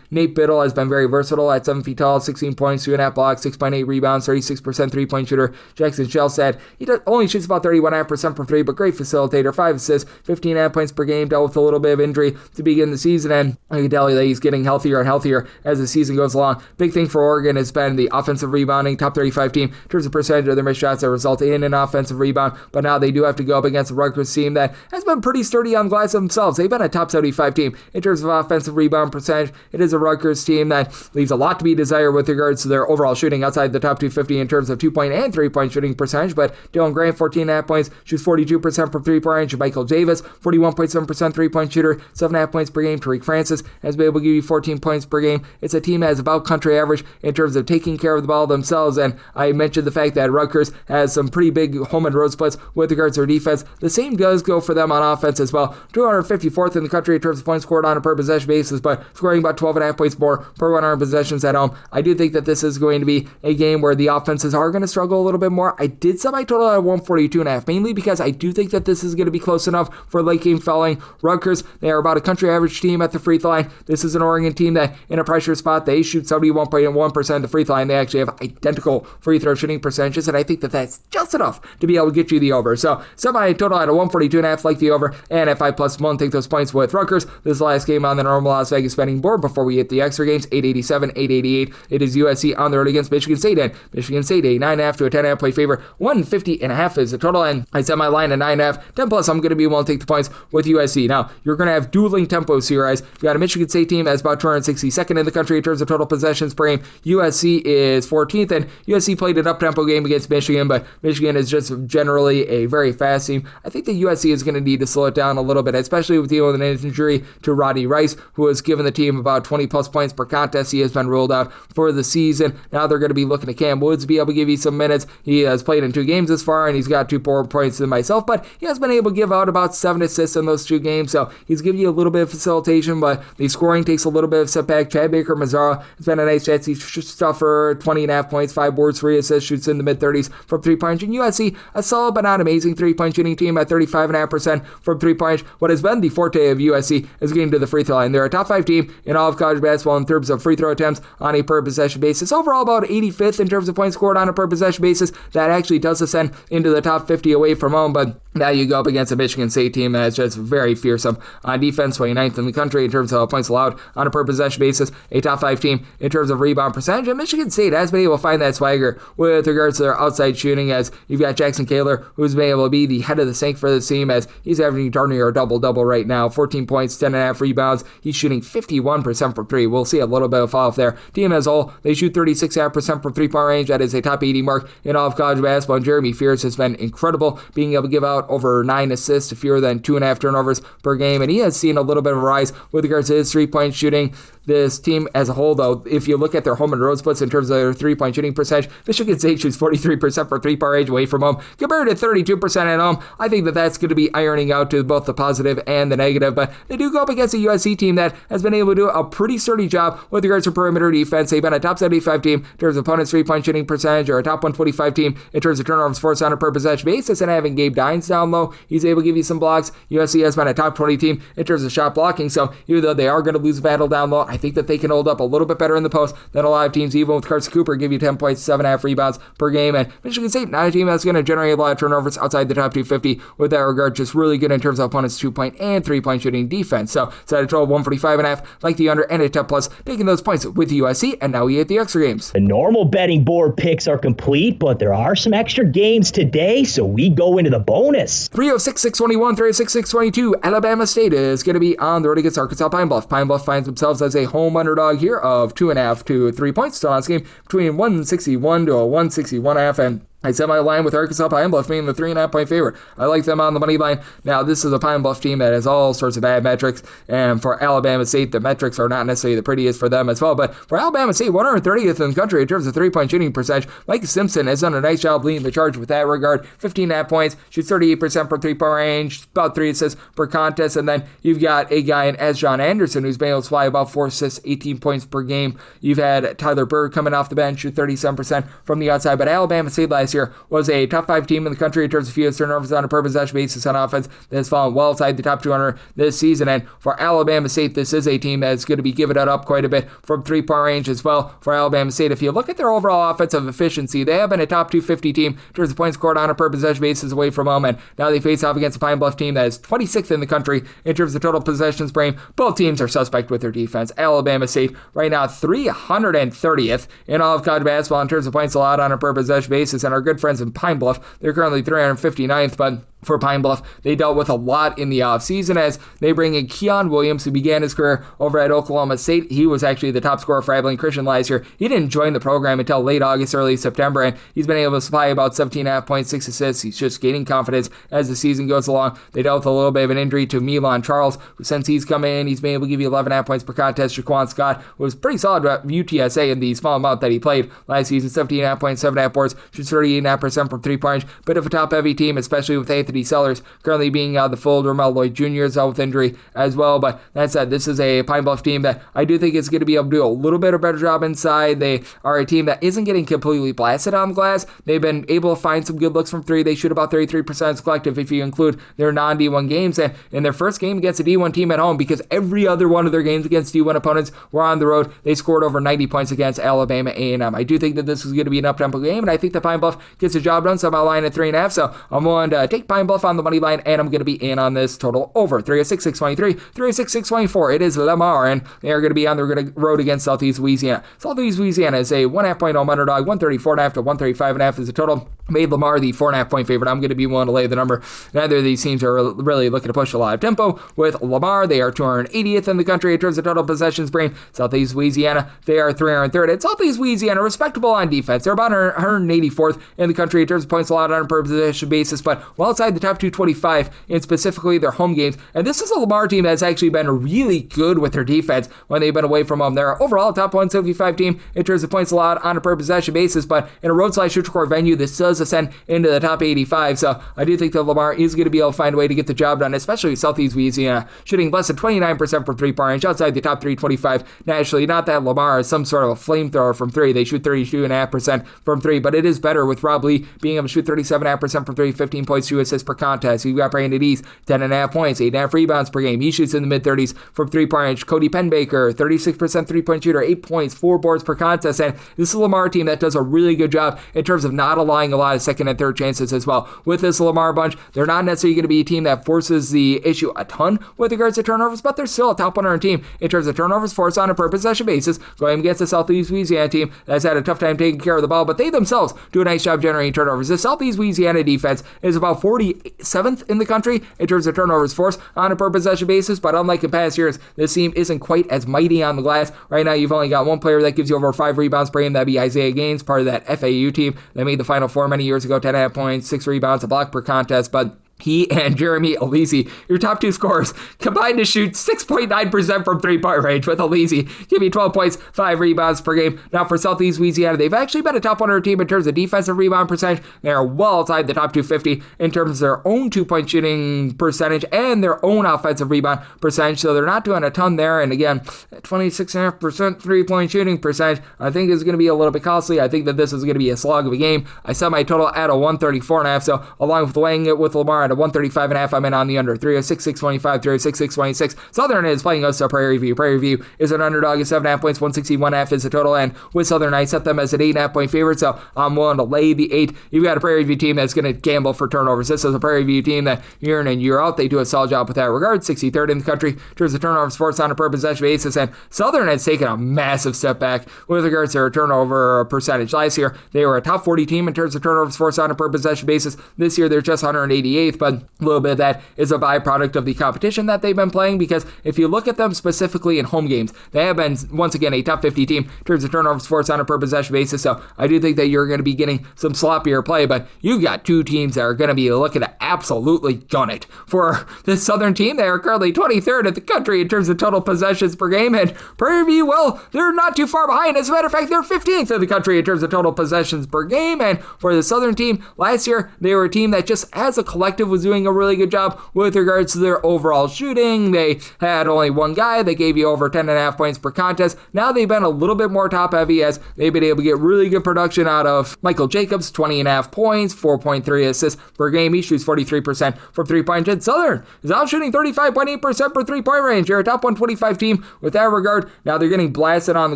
Nate Biddle has been very versatile at 7 feet tall, 16 points, 2.5 blocks, 6.8 rebounds, 36% 3-point shooter. Jackson Shellstad, he only shoots about 31.5% from 3, but great facilitator, 5 assists, 15.5 points per game, dealt with a little bit of injury to begin the season, and I can tell you that he's getting healthier and healthier as the season goes along. Big thing for Oregon has been the offensive rebounding, top 35 team in terms of percentage of their missed shots that result in an offensive rebound, but now they do have to go up against a Rutgers team that has been pretty sturdy on glass themselves. They've been a top 75 team in terms of offensive rebound percentage. percentage. It is a Rutgers team that leaves a lot to be desired with regards to their overall shooting outside the top 250 in terms of 2-point and 3-point shooting percentage, but Dylan Grant, 14.5 points, shoots 42% from 3-point range. Michael Davis, 41.7% 3-point shooter, 7.5 points per game. Tariq Francis has been able to give you 14 points per game. It's a team that is about country average in terms of taking care of the ball themselves, and I mentioned the fact that Rutgers has some pretty big home and road splits with regards to their defense. The same does go for them on offense as well. 254th in the country in terms of points scored on a per possession basis, but scoring about 12.5 points more per 100 possessions at home. I do think that this is going to be a game where the offenses are going to struggle a little bit more. I did set my total at 142.5, mainly because I do think that this is going to be close enough for late game fouling. Rutgers, they are about a country average team at the free throw line. This is an Oregon team that in a pressure spot, they shoot 71.1% of the free throw line. They actually have identical free throw shooting percentages, and I think that that's just enough to be able to get you the over. So set my total at a 142.5, like the over, and at 5+1, take those points with Rutgers. This is the last game on the normal Las Vegas betting board before we hit the extra games, 887, 888. It is USC on the road against Michigan State, and Michigan State a 9.5 to a 10.5 point favor. 150.5 is the total, and I set my line at 9.5. 10+, I'm going to be willing to take the points with USC. Now, you're going to have dueling tempos here, guys. You got a Michigan State team that's about 262nd in the country in terms of total possessions per game. USC is 14th, and USC played an up-tempo game against Michigan, but Michigan is just generally a very fast team. I think that USC is going to need to slow it down a little bit, especially with dealing with an injury to Rodney Rice, who has given the team about 20+ points per contest. He has been ruled out for the season. Now they're going to be looking at Cam Woods to be able to give you some minutes. He has played in 2 games this far, and he's got 2 more points than myself, but he has been able to give out about 7 assists in those 2 games, so he's giving you a little bit of facilitation, but the scoring takes a little bit of setback. Chad Baker-Mazara has been a nice Jetsy stuffer, 20.5 points, 5 boards, 3 assists, shoots in the mid-30s from 3-point. And USC, a solid but not amazing 3-point shooting team at 35.5% from 3-point. What has been the forte of USC is getting to the free throw line. They're a top 5 team in all of college basketball in terms of free throw attempts on a per possession basis. Overall, about 85th in terms of points scored on a per possession basis. That actually does ascend into the top 50 away from home, but now you go up against a Michigan State team that's just very fearsome on defense, 29th in the country in terms of points allowed on a per possession basis, a top 5 team in terms of rebound percentage, and Michigan State has been able to find that swagger with regards to their outside shooting, as you've got Jackson Kaler, who's been able to be the head of the sink for this team, as he's averaging darn near a double-double right now, 14 points, 10.5 rebounds. He's shooting 51% from 3. We'll see a little bit of fall off there. Team as a whole, they shoot 36.5% from 3-point range. That is a top 80 mark in all of college basketball, and Jeremy Fears has been incredible, being able to give out over 9 assists to fewer than 2.5 turnovers per game, and he has seen a little bit of a rise with regards to his 3-point shooting. This team as a whole, though, if you look at their home and road splits in terms of their 3-point shooting percentage, Michigan State shoots 43% for 3-point range away from home, compared to 32% at home. I think that that's going to be ironing out to both the positive and the negative, but they do go up against a USC team that has been able to do a pretty sturdy job with regards to perimeter defense. They've been a top 75 team in terms of opponents' 3-point shooting percentage, or a top 125 team in terms of turnovers forced on a per possession basis, and having Gabe Dines down low, he's able to give you some blocks. USC has been a top 20 team in terms of shot blocking, so even though they are going to lose a battle down low, I think that they can hold up a little bit better in the post than a lot of teams, even with Carson Cooper, give you 10 points, 7.5 rebounds per game. And Michigan State, not a team that's going to generate a lot of turnovers outside the top 250 with that regard, just really good in terms of opponents' 2-point and 3-point shooting defense. So set a total of 145.5, like the under, and a 10+, taking those points with USC, and now we hit the extra games. The normal betting board picks are complete, but there are some extra games today, so we go into the bonus. 306, 621, 306, 622. Alabama State is going to be on the road against Arkansas Pine Bluff. Pine Bluff finds themselves as a home underdog here of 2.5 to 3 points. Still on this game between 161 to a 161.5, and I set my line with Arkansas Pine Bluff being the 3.5 point favorite. I like them on the money line. Now, this is a Pine Bluff team that has all sorts of bad metrics, and for Alabama State, the metrics are not necessarily the prettiest for them as well. But for Alabama State, 130th in the country in terms of 3-point shooting percentage. Mike Simpson has done a nice job leading the charge with that regard. 15.5 points, shoots 38% from 3-point range, about 3 assists per contest. And then you've got a guy in John Anderson who's been able to fly about 4 assists, 18 points per game. You've had Tyler Bird coming off the bench, shoot 37% from the outside. But Alabama State last year was a top 5 team in the country in terms of fewest turnovers on a per possession basis on offense. That has fallen well outside the top 200 this season. And for Alabama State, this is a team that's going to be giving it up quite a bit from 3-point range as well. For Alabama State, if you look at their overall offensive efficiency, they have been a top 250 team in terms of points scored on a per possession basis away from home. And now they face off against a Pine Bluff team that is 26th in the country in terms of total possessions per game. Both teams are suspect with their defense. Alabama State right now 330th in all of college basketball in terms of points allowed on a per possession basis. And our good friends in Pine Bluff, they're currently 359th, but for Pine Bluff. They dealt with a lot in the offseason as they bring in Keon Williams, who began his career over at Oklahoma State. He was actually the top scorer for Abilene Christian last year. He didn't join the program until late August, early September, and he's been able to supply about 17.5 points, 6 assists. He's just gaining confidence as the season goes along. They dealt with a little bit of an injury to Milan Charles, who since he's come in, he's been able to give you 11.5 points per contest. Jaquan Scott was pretty solid at UTSA in the small amount that he played last season. 17.5 points, 7.5 boards, shoots 38.5% from three-point range. Bit of a top-heavy team, especially with Anthony Sellers currently being out of the fold. Ramel Lloyd Jr. is out with injury as well. But that said, this is a Pine Bluff team that I do think is going to be able to do a little bit of a better job inside. They are a team that isn't getting completely blasted on the glass. They've been able to find some good looks from three. They shoot about 33% as collective if you include their non-D1 games. And in their first game against a D1 team at home, because every other one of their games against D1 opponents were on the road, they scored over 90 points against Alabama A&M. I do think that this is going to be an up-tempo game, and I think the Pine Bluff gets the job done. So I'm outlining at 3.5. So I'm willing to take Pine Bluff on the money line, and I'm going to be in on this total over 306, 623, 306, 624. It is Lamar, and they are going to be on the road against Southeast Louisiana. Southeast Louisiana is a 1.5 point home underdog. 134.5 to 135.5 is the total. Made Lamar the 4.5 point favorite. I'm going to be willing to lay the number. Neither of these teams are really looking to push a lot of tempo. With Lamar, they are 280th in the country in terms of total possessions per game. Southeast Louisiana, they are 303rd. And Southeast Louisiana, respectable on defense. They're about 184th in the country in terms of points allowed on a per possession basis, but well outside the top 225 in specifically their home games. And this is a Lamar team that's actually been really good with their defense when they've been away from home. They're overall top 175 team in terms of points allowed on a per possession basis, but in a road/neutral court venue, this does ascend into the top 85. So I do think that Lamar is going to be able to find a way to get the job done, especially with Southeast Louisiana shooting less than 29% from three-point range, outside the top 325 nationally. Not that Lamar is some sort of a flamethrower from three. They shoot 32.5% from three, but it is better with Rob Lee being able to shoot 37.5% from three, 15 points, 2 assists per contest. You've got Brandon East, 10.5 points, 8.5 rebounds per game. He shoots in the mid-30s from three-point range. Cody Penbaker, 36% three-point shooter, 8 points, 4 boards per contest. And this is a Lamar team that does a really good job in terms of not allowing a lot of second and third chances as well. With this Lamar bunch, they're not necessarily going to be a team that forces the issue a ton with regards to turnovers, but they're still a top 100 team in terms of turnovers forced on a per possession basis, going against the Southeast Louisiana team that's had a tough time taking care of the ball, but they themselves do a nice job generating turnovers. The Southeast Louisiana defense is about 47th in the country in terms of turnovers forced on a per possession basis, but unlike in past years, this team isn't quite as mighty on the glass. Right now, you've only got one player that gives you over 5 rebounds per game. That'd be Isaiah Gaines, part of that FAU team that made the Final Four many years ago, 10.5 points, 6 rebounds, a block per contest, but he and Jeremy Alisi, your top 2 scorers, combined to shoot 6.9% from three-point range, with Alisi give you 12 points, 5 rebounds per game. Now for Southeast Louisiana, they've actually been a top 100 team in terms of defensive rebound percentage. They are well outside the top 250 in terms of their own 2-point shooting percentage and their own offensive rebound percentage, so they're not doing a ton there. And again, 26.5% three-point shooting percentage, I think is going to be a little bit costly. I think that this is going to be a slog of a game. I set my total at a 134.5, so along with weighing it with Lamar at a 135.5, I'm in on the under. 306, 625, 306, 626. Southern is playing us to Prairie View. Prairie View is an underdog at 7.5 points, 161.5 is the total, and with Southern, I set them as an 8.5 point favorite, so I'm willing to lay the 8. You've got a Prairie View team that's going to gamble for turnovers. This is a Prairie View team that year in and year out, they do a solid job with that regard. 63rd in the country in terms of turnovers forced on a per possession basis, and Southern has taken a massive step back with regards to their turnover percentage. Last year, they were a top 40 team in terms of turnovers forced on a per possession basis. This year, they're just 188th, but a little bit of that is a byproduct of the competition that they've been playing, because if you look at them specifically in home games, they have been, once again, a top 50 team in terms of turnovers forced on a per possession basis, so I do think that you're going to be getting some sloppier play, but you've got 2 teams that are going to be looking to absolutely gun it. For this Southern team, they are currently 23rd in the country in terms of total possessions per game, and Prairie View, well, they're not too far behind. As a matter of fact, they're 15th in the country in terms of total possessions per game, and for the Southern team, last year, they were a team that just as a collective was doing a really good job with regards to their overall shooting. They had only one guy that gave you over 10.5 points per contest. Now they've been a little bit more top heavy as they've been able to get really good production out of Michael Jacobs, 20.5 points, 4.3 assists per game. He shoots 43% from three-point range. Southern is out shooting 35.8% per three-point range. You're a top 125 team with that regard. Now they're getting blasted on the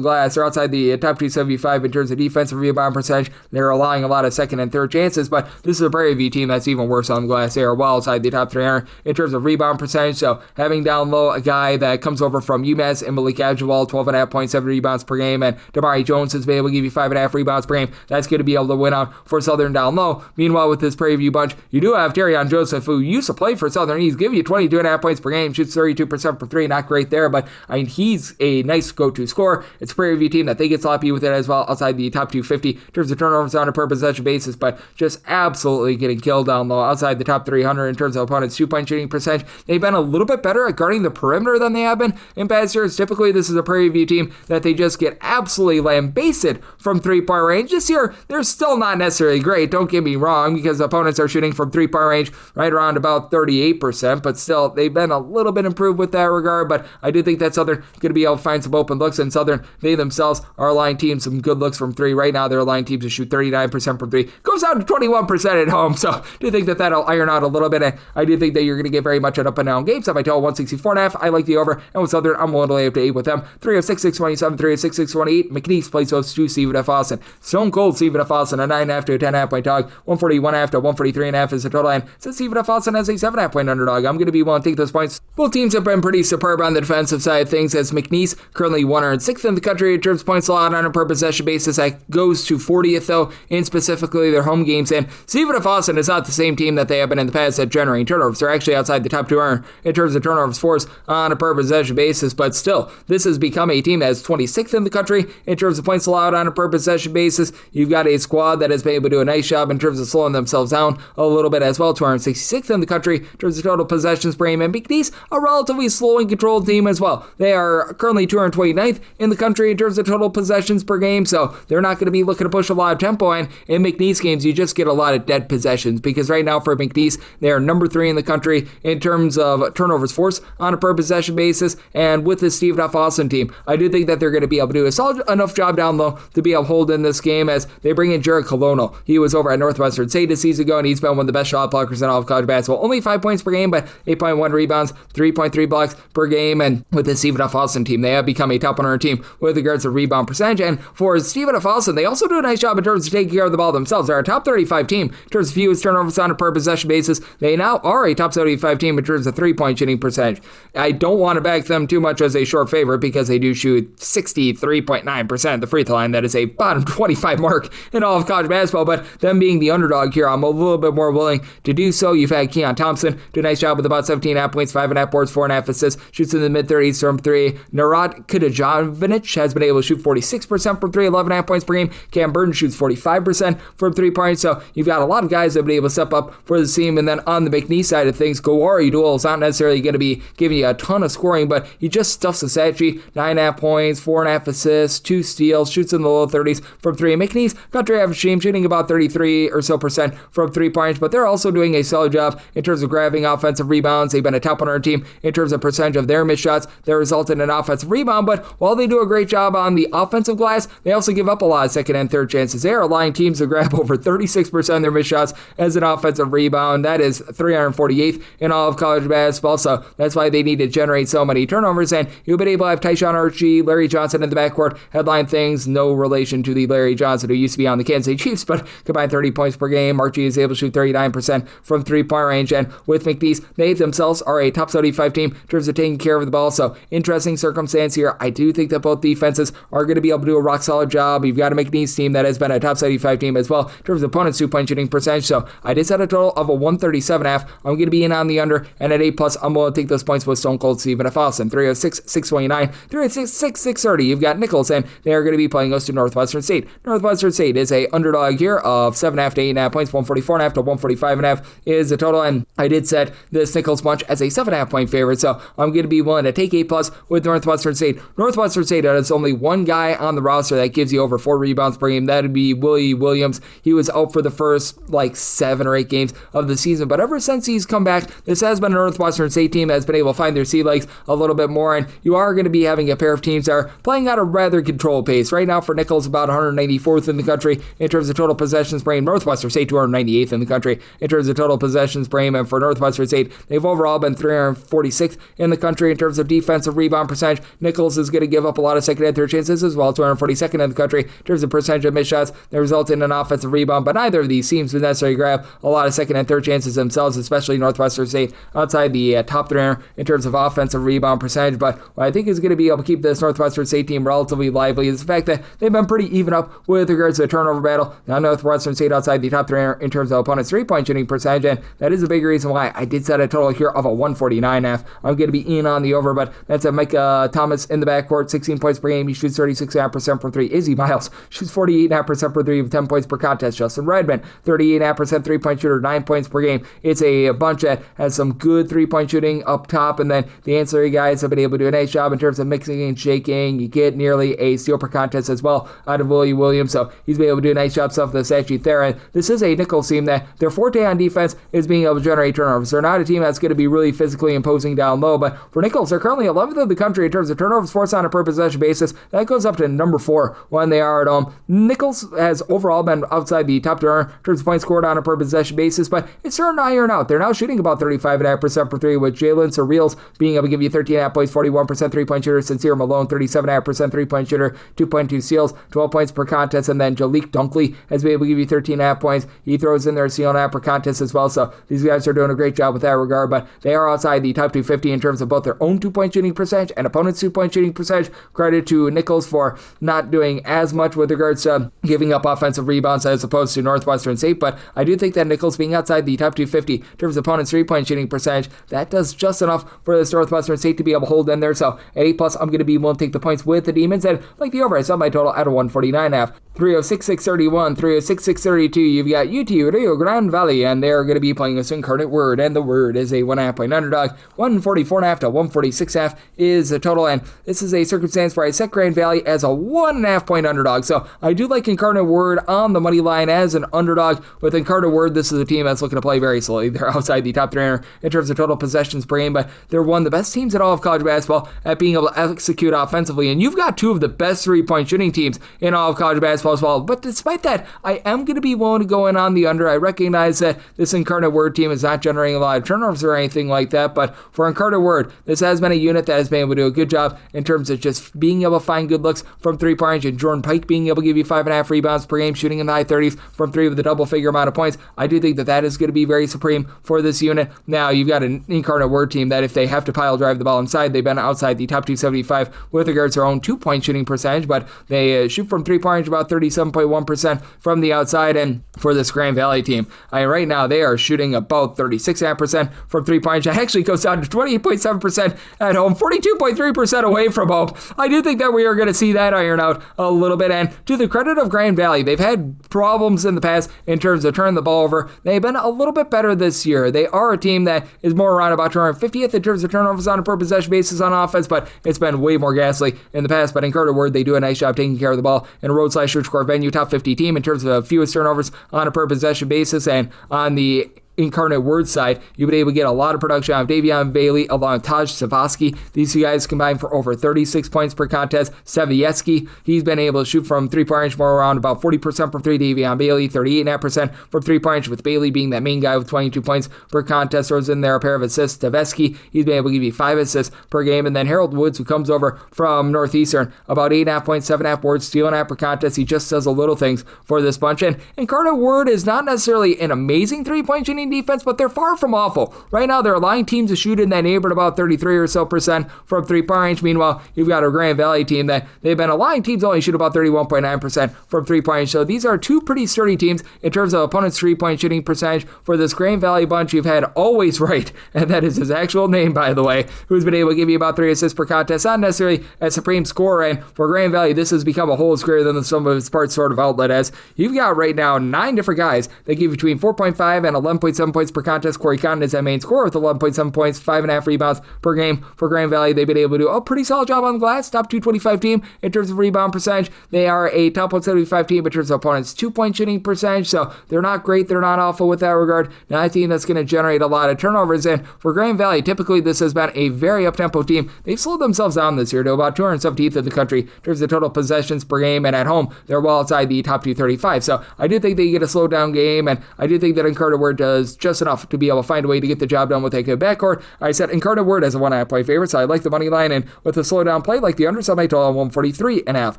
glass. They're outside the top 275 in terms of defensive rebound percentage. They're allowing a lot of second and third chances, but this is a Prairie View team that's even worse on the glass. They they are well outside the top 300 in terms of rebound percentage. So having down low a guy that comes over from UMass and Malik Agrawal, 12.5 points, 7 rebounds per game, and Damari Jones has been able to give you 5.5 rebounds per game. That's going to be able to win out for Southern down low. Meanwhile, with this Prairie View bunch, you do have Terrion Joseph, who used to play for Southern. He's giving you 22.5 points per game, shoots 32% for three. Not great there, but I mean, he's a nice go-to scorer. It's a Prairie View team that they get sloppy with it as well, outside the top 250 in terms of turnovers on a per possession basis, but just absolutely getting killed down low outside the top 300 in terms of opponents' two-point shooting percentage. They've been a little bit better at guarding the perimeter than they have been in past years. Typically, this is a Prairie View team that they just get absolutely lambasted from three-point range. This year, they're still not necessarily great, don't get me wrong, because opponents are shooting from three-point range right around about 38%, but still, they've been a little bit improved with that regard, but I do think that Southern going to be able to find some open looks, and Southern, they themselves are allowing teams some good looks from three. Right now, they're allowing teams to shoot 39% from three. Goes down to 21% at home, so I do think that that'll iron out a little bit, and I do think that you're going to get very much an up and down game. So if I tell 164.5, I like the over, and with Southern, I'm willing to lay up to 8 with them. 306, 627, 306, 628. McNeese plays host to Stephen F. Austin. Stone cold Stephen F. Austin, a 9.5 to a 10.5 point dog. 141.5 to 143.5 is the total, and since Stephen F. Austin has a 7.5 point underdog, I'm going to be willing to take those points. Both teams have been pretty superb on the defensive side of things, as McNeese currently 106th in the country in terms of points allowed on a per possession basis. That goes to 40th, though, in specifically their home games. And Stephen F. Austin is not the same team that they have been in the past at generating turnovers. They're actually outside the top 200 in terms of turnovers forced on a per possession basis, but still, this has become a team that is 26th in the country in terms of points allowed on a per possession basis. You've got a squad that has been able to do a nice job in terms of slowing themselves down a little bit as well. 266th in the country in terms of total possessions per game, and McNeese, a relatively slow and controlled team as well. They are currently 229th in the country in terms of total possessions per game, so they're not going to be looking to push a lot of tempo, and in McNeese games, you just get a lot of dead possessions, because right now for McNeese, they are number 3 in the country in terms of turnovers forced on a per possession basis, and with this Stephen F. Austin team, I do think that they're going to be able to do a solid enough job down low to be able to hold in this game, as they bring in Jared Colonel. He was over at Northwestern St a season ago, and he's been one of the best shot blockers in all of college basketball. Only 5 points per game, but 8.1 rebounds, 3.3 blocks per game, and with the Stephen F. Austin team, they have become a top 100 team with regards to rebound percentage, and for Stephen F. Austin, they also do a nice job in terms of taking care of the ball themselves. They're a top 35 team in terms of fewest turnovers on a per possession basis. They now are a top 75 team in terms of three-point shooting percentage. I don't want to back them too much as a short favorite, because they do shoot 63.9% at the free throw line. That is a bottom 25 mark in all of college basketball, but them being the underdog here, I'm a little bit more willing to do so. You've had Keon Thompson do a nice job with about 17.5 points, 5.5 boards, 4.5 assists, shoots in the mid-30s from three. Narod Kudajanovic has been able to shoot 46% from three, 11.5 points per game. Cam Burton shoots 45% from 3 points, so you've got a lot of guys that have been able to step up for the team. And then on the McNeese side of things, Gowari Duel is not necessarily going to be giving you a ton of scoring, but he just stuffs the stat sheet. 9.5 points, 4.5 assists, 2 steals, shoots in the low 30s from three. McNeese, country average team, shooting about 33 or so percent from 3 points, but they're also doing a solid job in terms of grabbing offensive rebounds. They've been a top 100 team in terms of percentage of their missed shots that result in an offensive rebound, but while they do a great job on the offensive glass, they also give up a lot of second and third chances. They are allowing teams to grab over 36% of their missed shots as an offensive rebound. That is 348th in all of college basketball, so that's why they need to generate so many turnovers, and you've been able to have Tyshawn Archie, Larry Johnson in the backcourt headline things. No relation to the Larry Johnson who used to be on the Kansas City Chiefs, but combined 30 points per game. Archie is able to shoot 39% from 3-point range, and with McNeese, they themselves are a top 75 team in terms of taking care of the ball, so interesting circumstance here. I do think that both defenses are going to be able to do a rock solid job. You've got a McNeese team that has been a top 75 team as well in terms of opponents' 2-point shooting percentage, so I did set a total of a 137.5. I'm going to be in on the under, and at 8+, I'm going to take those points with Stone Cold Stephen F. Austin. 306, 629, 306, 630. You've got NIcholls, and they are going to be playing us to Northwestern St. Northwestern St is a underdog here of 7.5 to 8.5 points. 144.5 to 145.5 is the total, and I did set this NIcholls bunch as a 7.5 point favorite, so I'm going to be willing to take 8+ with Northwestern State. Northwestern State has only one guy on the roster that gives you over 4 rebounds per game. That would be Willie Williams. He was out for the first 7 or 8 games of the season, but ever since he's come back, this has been a Northwestern State team that has been able to find their sea legs a little bit more, and you are going to be having a pair of teams that are playing at a rather controlled pace. Right now for NIcholls, about 194th in the country in terms of total possessions per game. Northwestern State 298th in the country in terms of total possessions per game, and for Northwestern State, they've overall been 346th in the country in terms of defensive rebound percentage. NIcholls is going to give up a lot of second and third chances as well, 242nd in the country in terms of percentage of missed shots that result in an offensive rebound, but neither of these teams would necessarily grab a lot of second and third chances chances themselves, especially Northwestern St outside the top three in terms of offensive rebound percentage. But what I think is going to be able to keep this Northwestern St team relatively lively is the fact that they've been pretty even up with regards to the turnover battle. Now Northwestern St outside the top three in terms of opponents' three-point shooting percentage, and that is a big reason why I did set a total here of a 149.5. I'm going to be in on the over, but that's a Mike Thomas in the backcourt, 16 points per game. He shoots 36.5% from three. Izzy Miles shoots 48.5% per three with 10 points per contest. Justin Redmond, 38.5% three-point shooter, 9 points per game. It's a bunch that has some good three-point shooting up top, and then the ancillary guys have been able to do a nice job in terms of mixing and shaking. You get nearly a steal per contest as well out of Willie Williams, so he's been able to do a nice job stuff with the stat sheet there. And this is a Nichols team that their forte on defense is being able to generate turnovers. They're not a team that's going to be really physically imposing down low, but for Nichols, they're currently 11th in the country in terms of turnovers forced on a per possession basis. That goes up to number 4 when they are at home. Nichols has overall been outside the top tier in terms of points scored on a per possession basis, but it's starting to iron out. They're now shooting about 35.5% per three, with Jalen Surreals being able to give you 13.5 points, 41% three-point shooter. Sincere Malone, 37.5% three-point shooter, 2.2 steals, 12 points per contest, and then Jalik Dunkley has been able to give you 13.5 points. He throws in their steal and a half per contest as well, so these guys are doing a great job with that regard, but they are outside the top 250 in terms of both their own two-point shooting percentage and opponents' two-point shooting percentage. Credit to Nichols for not doing as much with regards to giving up offensive rebounds as opposed to Northwestern St, but I do think that Nichols being outside the top 250 in terms of opponents' three-point shooting percentage, that does just enough for this Northwestern St to be able to hold in there. So at 8+, I'm going to be willing to take the points with the Demons, and like the over, I saw my total at a 149.5. 306-631, 306-632, you've got UT Rio Grande Valley, and they're going to be playing this Incarnate Word, and the Word is a 1.5 point underdog. 144.5 to 146.5 is the total, and this is a circumstance where I set Grand Valley as a 1.5 point underdog. So I do like Incarnate Word on the money line as an underdog. With Incarnate Word, this is a team that's looking to play very slowly. They're outside the top 3 in terms of total possessions per game, but they're one of the best teams in all of college basketball at being able to execute offensively, and you've got two of the best three-point shooting teams in all of college basketball as well. But despite that, I am going to be willing to go in on the under. I recognize that this Incarnate Word team is not generating a lot of turnovers or anything like that, but for Incarnate Word, this has been a unit that has been able to do a good job in terms of just being able to find good looks from three-point range, and Jordan Pike being able to give you 5.5 rebounds per game, shooting in the high 30s from three with a double-figure amount of points. I do think that that is going to be very supreme for this unit. Now, you've got an Incarnate Word team that if they have to pile drive the ball inside, they've been outside the top 275 with regards to their own two-point shooting percentage, but they shoot from three-point range about 37.1% from the outside. And for this Grand Valley team, right now they are shooting about 36.5% from three-point range. It actually goes down to 28.7% at home, 42.3% away from home. I do think that we are going to see that iron out a little bit, and to the credit of Grand Valley, they've had problems in the past in terms of turning the ball over. They've been a little bit better this year. They are a team that is more around about 250th in terms of turnovers on a per possession basis on offense, but it's been way more ghastly in the past. But in Incarnate Word, they do a nice job taking care of the ball in a road/search-core venue, top 50 team in terms of fewest turnovers on a per possession basis. And on the Incarnate Word side, you've been able to get a lot of production out of Davion Bailey along with Taj Savosky. These two guys combined for over 36 points per contest. Savieski, he's been able to shoot from three-point range more around about 40% from three. Davion Bailey, 38.5% from three-point range, with Bailey being that main guy with 22 points per contest. Throws in there a pair of assists. Savesky, he's been able to give you 5 assists per game. And then Harold Woods, who comes over from Northeastern, about 8.5 points, 7.5 boards, stealing half per contest. He just does a little things for this bunch. And Incarnate Word is not necessarily an amazing three-point shooting defense, but they're far from awful. Right now, they're allowing teams to shoot in that neighborhood about 33 or so percent from three-point range. Meanwhile, you've got a Grand Valley team that they've been allowing teams to only shoot about 31.9% from three-point range. So these are two pretty sturdy teams in terms of opponents' three-point shooting percentage. For this Grand Valley bunch, you've had Always Right, and that is his actual name, by the way, who's been able to give you about 3 assists per contest. Not necessarily a supreme scorer, and for Grand Valley, this has become a whole greater than the sum of its parts sort of outlet, as you've got right now 9 different guys that give between 4.5 and 11.7 points per contest. Corey Condon is that main scorer with 11.7 points, 5.5 rebounds per game. For Grand Valley, they've been able to do a pretty solid job on the glass. Top 225 team in terms of rebound percentage. They are a top 175 team in terms of opponents' two-point shooting percentage, so they're not great, they're not awful with that regard. Not a team that's going to generate a lot of turnovers, and for Grand Valley, typically this has been a very up-tempo team. They've slowed themselves down this year to about 217th in the country in terms of total possessions per game, and at home, they're well outside the top 235. So I do think they get a slowed down game, and I do think that Incarnate Word was just enough to be able to find a way to get the job done with a good backcourt. I set Incarnate Word as a 1.5 point favorite, so I like the money line, and with a slowdown play, like the under, set my total on 143.5.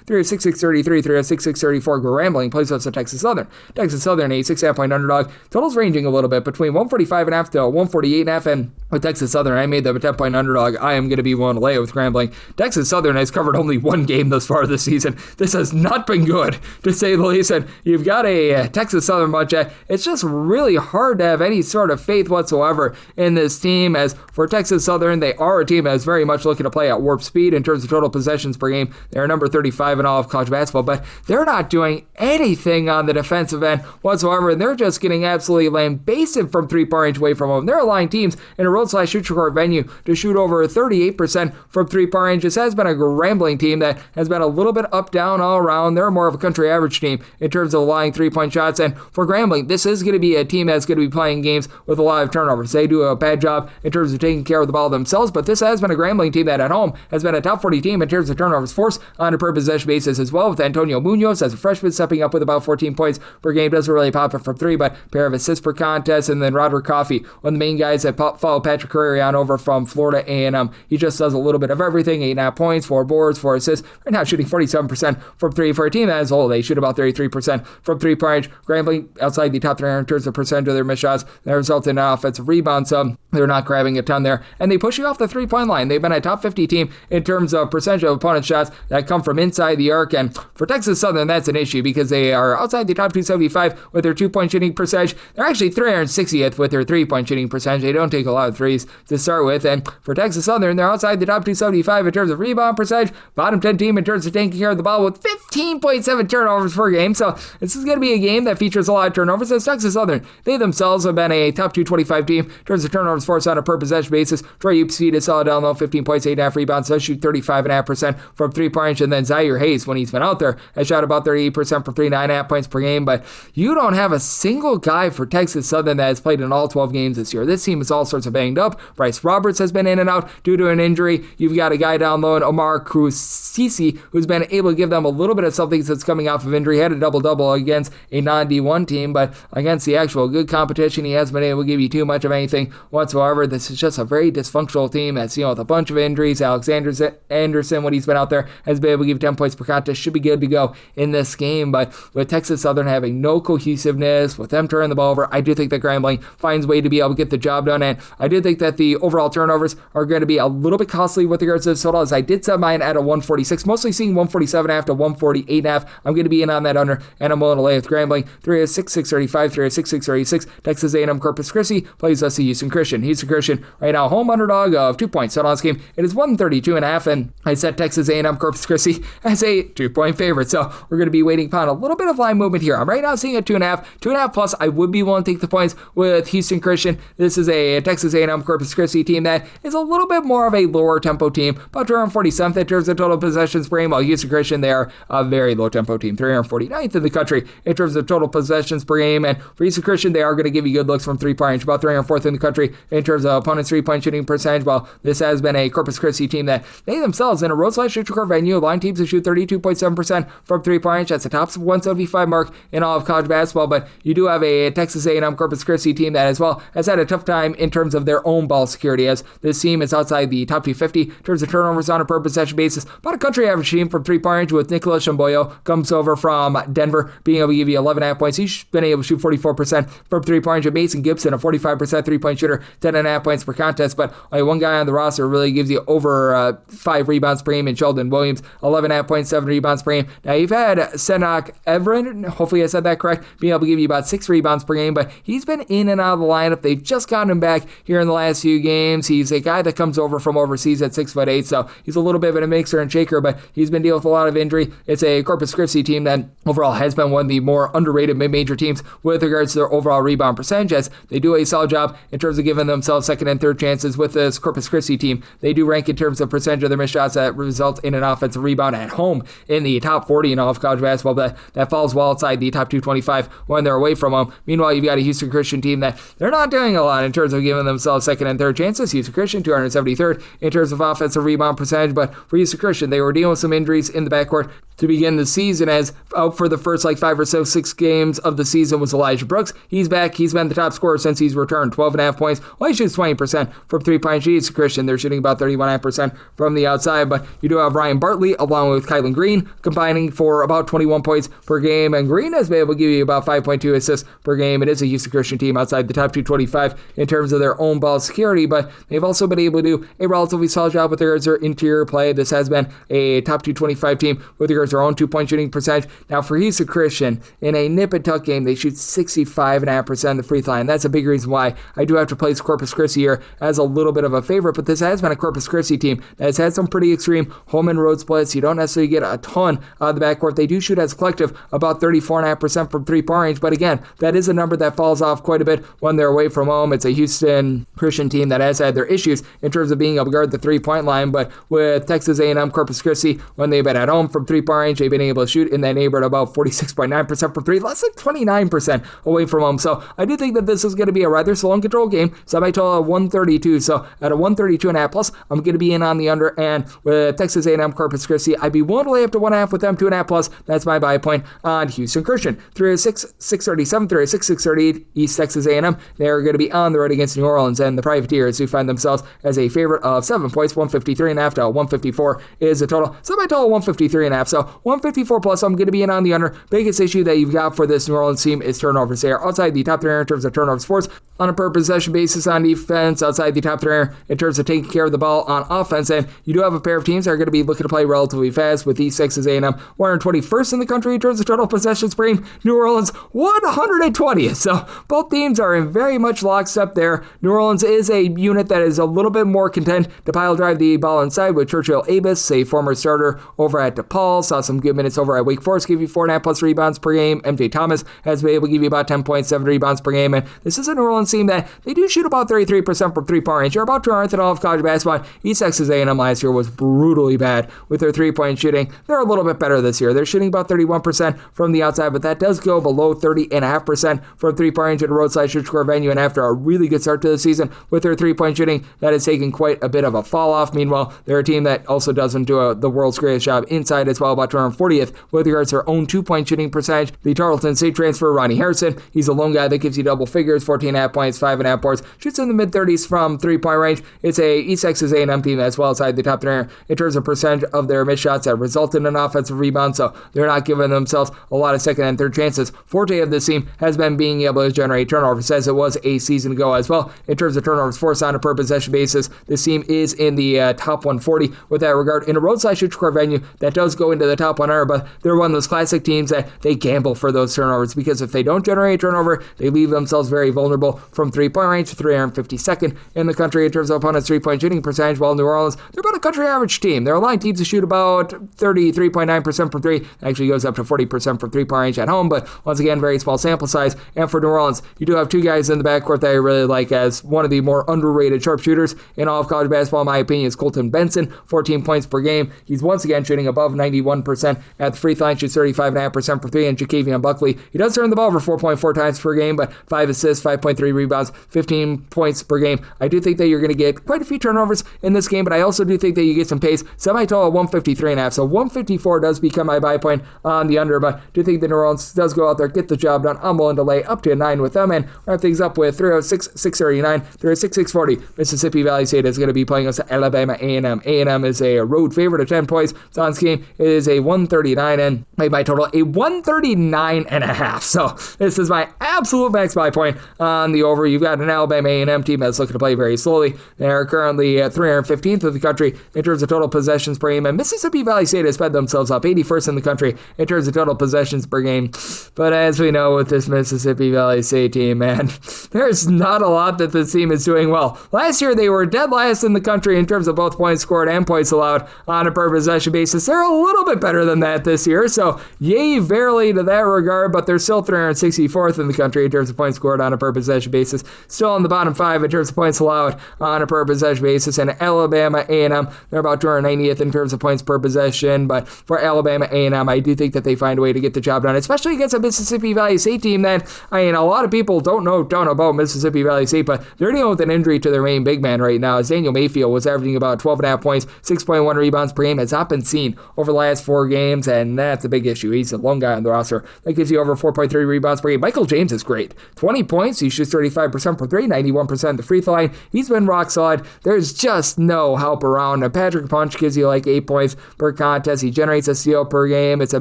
306-633, 306-634. Grambling plays us at Texas Southern. Texas Southern, a 6.5 point underdog. Totals ranging a little bit between 145.5 to 148.5, and with Texas Southern, I made them a 10 point underdog. I am going to be willing to lay it with Grambling. Texas Southern has covered only one game thus far this season. This has not been good, to say the least, and you've got a Texas Southern bunch. It's just really hard to have any sort of faith whatsoever in this team. As for Texas Southern, they are a team that is very much looking to play at warp speed in terms of total possessions per game. They're number 35 in all of college basketball, but they're not doing anything on the defensive end whatsoever, and they're just getting absolutely lambasted from 3-point range away from home. They're allowing teams in a road/shoot-your-court venue to shoot over 38% from 3-point range. This has been a Grambling team that has been a little bit up-down all around. They're more of a country average team in terms of allowing 3-point shots, and for Grambling, this is going to be a team that's going to be playing games with a lot of turnovers. They do a bad job in terms of taking care of the ball themselves, but this has been a Grambling team that at home has been a top 40 team in terms of turnovers forced on a per possession basis as well, with Antonio Munoz as a freshman stepping up with about 14 points per game. Doesn't really pop it from 3, but a pair of assists per contest, and then Roderick Coffey, one of the main guys that follow Patrick Prairie on over from Florida A&M. He just does a little bit of everything. 8.5 points, 4 boards, 4 assists. Right now shooting 47% from 3 for a team as a whole. They shoot about 33% from 3-point range. Grambling outside the top 3 in terms of percentage of their missed shots. That results in an offensive rebound. So they're not grabbing a ton there, and they push you off the 3-point line. They've been a top 50 team in terms of percentage of opponent shots that come from inside the arc, and for Texas Southern, that's an issue because they are outside the top 275 with their 2-point shooting percentage. They're actually 360th with their 3-point shooting percentage. They don't take a lot of threes to start with, and for Texas Southern, they're outside the top 275 in terms of rebound percentage, bottom 10 team in terms of taking care of the ball with 15.7 turnovers per game. So this is going to be a game that features a lot of turnovers. As Texas Southern, they themselves have been a top 225 team in terms of turnovers forced on a per possession basis. Troy Upspeed is solid down low, 15 points, 8.5 rebounds, does shoot 35.5% from 3-point range, and then Zaire Hayes, when he's been out there, has shot about 38% from 3, 9.5 points per game, but you don't have a single guy for Texas Southern that has played in all 12 games this year. This team is all sorts of banged up. Bryce Roberts has been in and out due to an injury. You've got a guy down low in Omar Cruzisi, who's been able to give them a little bit of something since coming off of injury. He had a double-double against a non-D1 team, but against the actual good competition, he hasn't been able to give you too much of anything whatsoever. This is just a very dysfunctional team that's, with a bunch of injuries. Alexander Anderson, when he's been out there, has been able to give 10 points per contest. Should be good to go in this game, but with Texas Southern having no cohesiveness, with them turning the ball over, I do think that Grambling finds a way to be able to get the job done, and I do think that the overall turnovers are going to be a little bit costly with regards to this total, as I did set mine at a 146, mostly seeing 147.5 to 148.5. I'm going to be in on that under, and I'm willing to lay with Grambling. 306-635, 306-636. Texas A&M Corpus Christi plays us to Houston Christian. Houston Christian right now home underdog of 2 points. So on this game, it is 132.5, and I set Texas A&M Corpus Christi as a 2-point favorite. So we're going to be waiting upon a little bit of line movement here. I'm right now seeing a 2.5 plus. I would be willing to take the points with Houston Christian. This is a Texas A&M Corpus Christi team that is a little bit more of a lower tempo team, about 247th in terms of total possessions per game, while Houston Christian, they are a very low tempo team, 349th in the country in terms of total possessions per game. And for Houston Christian, they are going to give you good looks from 3-point range, about 304th in the country in terms of opponents' 3-point shooting percentage. While this has been a Corpus Christi team that they themselves in a road/shoot-your-court venue, line teams to shoot 32.7% from 3-point range. That's the top 175 mark in all of college basketball. But you do have a Texas A&M Corpus Christi team that as well has had a tough time in terms of their own ball security, as this team is outside the top 250 in terms of turnovers on a per possession basis. About a country average team from 3-point range, with Nicholas Shamboyo comes over from Denver, being able to give you 11.5 points. He's been able to shoot 44% from 3-point range. Mason Gibson, a 45% 3-point shooter, 10.5 points per contest, but only one guy on the roster really gives you over 5 rebounds per game in Sheldon Williams, 11.5 points, 7 rebounds per game. Now you've had Senak Everin, hopefully I said that correct, being able to give you about 6 rebounds per game, but he's been in and out of the lineup. They've just gotten him back here in the last few games. He's a guy that comes over from overseas at 6'8", so he's a little bit of a mixer and shaker, but he's been dealing with a lot of injury. It's a Corpus Christi team that overall has been one of the more underrated mid-major teams with regards to their overall rebound percentage, as they do a solid job in terms of giving themselves second and third chances with this Corpus Christi team. They do rank in terms of percentage of their missed shots that result in an offensive rebound at home in the top 40 in all of college basketball, but that falls well outside the top 225 when they're away from them. Meanwhile, you've got a Houston Christian team that they're not doing a lot in terms of giving themselves second and third chances. Houston Christian, 273rd in terms of offensive rebound percentage, but for Houston Christian, they were dealing with some injuries in the backcourt to begin the season, as out for the first 5 or so 6 games of the season was Elijah Brooks. He's back he's been the top scorer since he's returned, 12.5 points. Well, he shoots 20% from three-point shots. Christian, they're shooting about 31.5% from the outside, but you do have Ryan Bartley along with Kylan Green combining for about 21 points per game, and Green has been able to give you about 5.2 assists per game. It is a Houston Christian team outside the top 225 in terms of their own ball security, but they've also been able to do a relatively solid job with regards to their interior play. This has been a top 225 team with regards to their own two-point shooting percentage. Now, for Houston Christian, in a nip-and-tuck game, they shoot 65.5% of the free throw line. That's a big reason why I do have to place Corpus Christi here as a little bit of a favorite, but this has been a Corpus Christi team that has had some pretty extreme home and road splits. You don't necessarily get a ton out of the backcourt. They do shoot as a collective about 34.5% from three-point range, but again, that is a number that falls off quite a bit when they're away from home. It's a Houston Christian team that has had their issues in terms of being able to guard the three-point line, but with Texas A&M, Corpus Christi, when they've been at home from three-point range, they've been able to shoot in that neighborhood about 46.9% from three, less than 29% away from home. So I do think that this is going to be a rather slow and controlled game. Semi-total at 132. So at a 132.5 plus, I'm going to be in on the under. And with Texas A&M, Corpus Christi, I'd be willing to lay up to 1.5 with them, 2.5 plus. That's my buy point on Houston Christian. 306, 637, 306, 638, East Texas A&M. They're going to be on the road against New Orleans, and the Privateers, who find themselves as a favorite of 7 points, 153.5 to 154 is the total. Semi-total 153.5. So 154 plus, I'm going to be in on the under. Biggest issue that you've got for this New Orleans team is turnovers. They are outside the top 3 in terms of turnovers forced on a per possession basis on defense, outside the top 3 in terms of taking care of the ball on offense. And you do have a pair of teams that are going to be looking to play relatively fast, with East Texas A&M 121st in the country in terms of total possessions per game. New Orleans 120th. So both teams are in very much lockstep there. New Orleans is a unit that is a little bit more content to pile drive the ball inside, with Churchill Abis, a former starter over at DePaul, saw some good minutes over at Wake Forest, give you 4.5 plus rebounds per game. MJ Thomas has been able to give you about 10.7 rebounds per game, and this is a New Orleans team that they do shoot about 33% from three-point range. They're about 200th in all of college basketball. East Texas A&M last year was brutally bad with their three-point shooting. They're a little bit better this year. They're shooting about 31% from the outside, but that does go below 30.5% from three-point range at a roadside shoot-score venue, and after a really good start to the season with their three-point shooting, that has taken quite a bit of a fall-off. Meanwhile, they're a team that also doesn't do the world's greatest job inside as well, about 240th with regards to their own two-point shooting percentage. The Charleston State transfer, Ronnie Harrison, he's a lone guy that gives you double figures, 14.5 points, 5.5 boards, shoots in the mid-30s from three-point range. It's a East Texas A&M team as well outside the top 3 in terms of percentage of their missed shots that result in an offensive rebound, so they're not giving themselves a lot of second and third chances. Forte of this team has been being able to generate turnovers, as it was a season ago as well. In terms of turnovers forced on a per possession basis, this team is in the top 140 with that regard. In a roadside shoot-score venue, that does go into the top 100, but they're one of those classic teams that they gamble for those turnovers, because if they don't generate a turnover, they leave themselves very vulnerable from three-point range, 352nd in the country in terms of opponents' three-point shooting percentage, while New Orleans, they're about a country average team. They're allowing teams to shoot about 33.9% from three. It actually goes up to 40% from three-point range at home, but once again, very small sample size. And for New Orleans, you do have two guys in the backcourt that I really like as one of the more underrated sharpshooters in all of college basketball, in my opinion, is Colton Benson, 14 points per game. He's once again shooting above 91% at the free throw line, shoots 35.5% for three, and Jakevian Buckley, he does turn the ball over 4.4 times per game, but 5 assists, 5.3 rebounds, 15 points per game. I do think that you're going to get quite a few turnovers in this game, but I also do think that you get some pace. Semi-total at 153.5, so 154 does become my buy point on the under, but I do think that New Orleans does go out there, get the job done. I'm willing to lay up to a 9 with them, and wrap things up with 306, 639, 306, 640. Mississippi Valley State is going to be playing us Alabama A&M. A&M is a road favorite of 10 points. Don's game is a 139, and my total a 139.5. So this is my absolute max buy point on the over. You've got an Alabama A&M team that's looking to play very slowly. They're currently at 315th of the country in terms of total possessions per game, and Mississippi Valley State has sped themselves up 81st in the country in terms of total possessions per game. But as we know with this Mississippi Valley State team, man, there's not a lot that this team is doing well. Last year they were dead last in the country in terms of both points scored and points allowed on a per possession basis. They're a little bit better than that this year, so yay verily to that regard, but they're still 364th in the country in terms of points scored on a per possession basis. Still on the bottom 5 in terms of points allowed on a per possession basis. And Alabama A&M, they're about 290th in terms of points per possession, but for Alabama A&M, I do think that they find a way to get the job done, especially against a Mississippi Valley State team that, I mean, a lot of people don't know about Mississippi Valley State, but they're dealing with an injury to their main big man right now, as Daniel Mayfield was averaging about 12.5 points, 6.1 rebounds per game, has not been seen over the last 4 games, and that's a big issue. He's a lone guy on the roster that gives you over 4.3 rebounds per game. Michael James is great. great. 20 points. He shoots 35% from three, 91% at the free throw line. He's been rock solid. There's just no help around. And Patrick Punch gives you like 8 points per contest. He generates a steal per game. It's a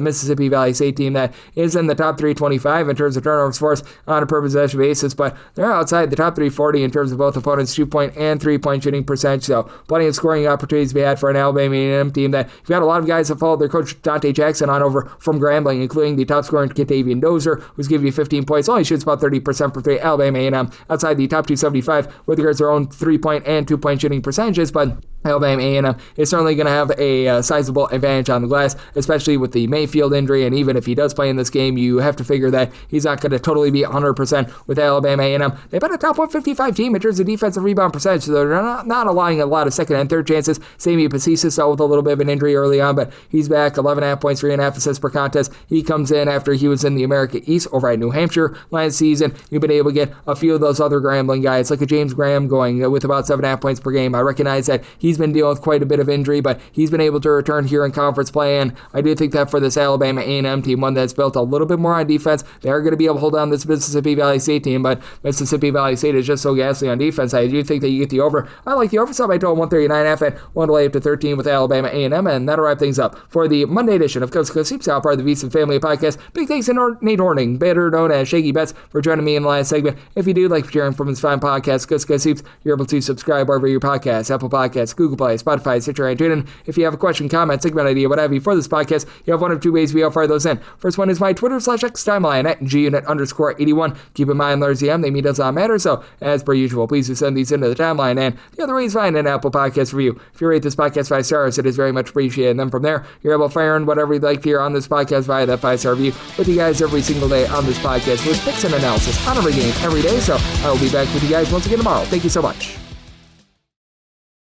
Mississippi Valley State team that is in the top 325 in terms of turnovers forced on a per possession basis, but they're outside the top 340 in terms of both opponents' 2-point and 3-point shooting percentage. So plenty of scoring opportunities to be had for an Alabama A&M team that you've got a lot of guys that followed their coach Dante Jackson on over from Grambling, including the top scorer Kentavian Dozier, who's giving you 15 points. Only shoots about 30% for three. Alabama A&M outside the top 275 with regards to their own 3-point and 2-point shooting percentages, but Alabama A&M is certainly going to have a sizable advantage on the glass, especially with the Mayfield injury, and even if he does play in this game, you have to figure that he's not going to totally be 100% with Alabama A&M. They've been a top 155 team in terms of defensive rebound percentage, so they're not allowing a lot of second and third chances. Sammy Pacisis dealt with a little bit of an injury early on, but he's back, 11.5 points, 3.5 assists per contest. He comes in after he was in the America East over at New Hampshire last season. You've been able to get a few of those other Grambling guys, like a James Graham going with about 7.5 points per game. I recognize that he's been dealing with quite a bit of injury, but he's been able to return here in conference play, and I do think that for this Alabama A&M team, one that's built a little bit more on defense, they're going to be able to hold on this Mississippi Valley State team, but Mississippi Valley State is just so ghastly on defense. I do think that you get the over. I like the over, so I told 139.5 and 1 to lay up to 13 with Alabama A&M, and that'll wrap things up for the Monday edition of Coast to Coast Hoops, part of the VSiN Family Podcast. Big thanks to Nate Hornung, better known as Shaky Bets, for joining me in the last segment. If you do like hearing from his fine podcast, Coast to Coast Hoops, you're able to subscribe wherever your podcasts, Apple Podcasts, Google Play, Spotify, Stitcher, and TuneIn. If you have a question, comment, segment idea, what have you for this podcast, you have one of two ways we all fire those in. First one is my Twitter/X timeline at gunit_81. Keep in mind, Lars they mean does not matter, so as per usual, please do send these into the timeline. And the other way is find an Apple Podcast review. If you rate this podcast 5 stars, it is very much appreciated. And then from there, you're able to fire in whatever you'd like to hear on this podcast via that 5-star review with you guys every single day on this podcast with picks and analysis on every game every day. So I will be back with you guys once again tomorrow. Thank you so much.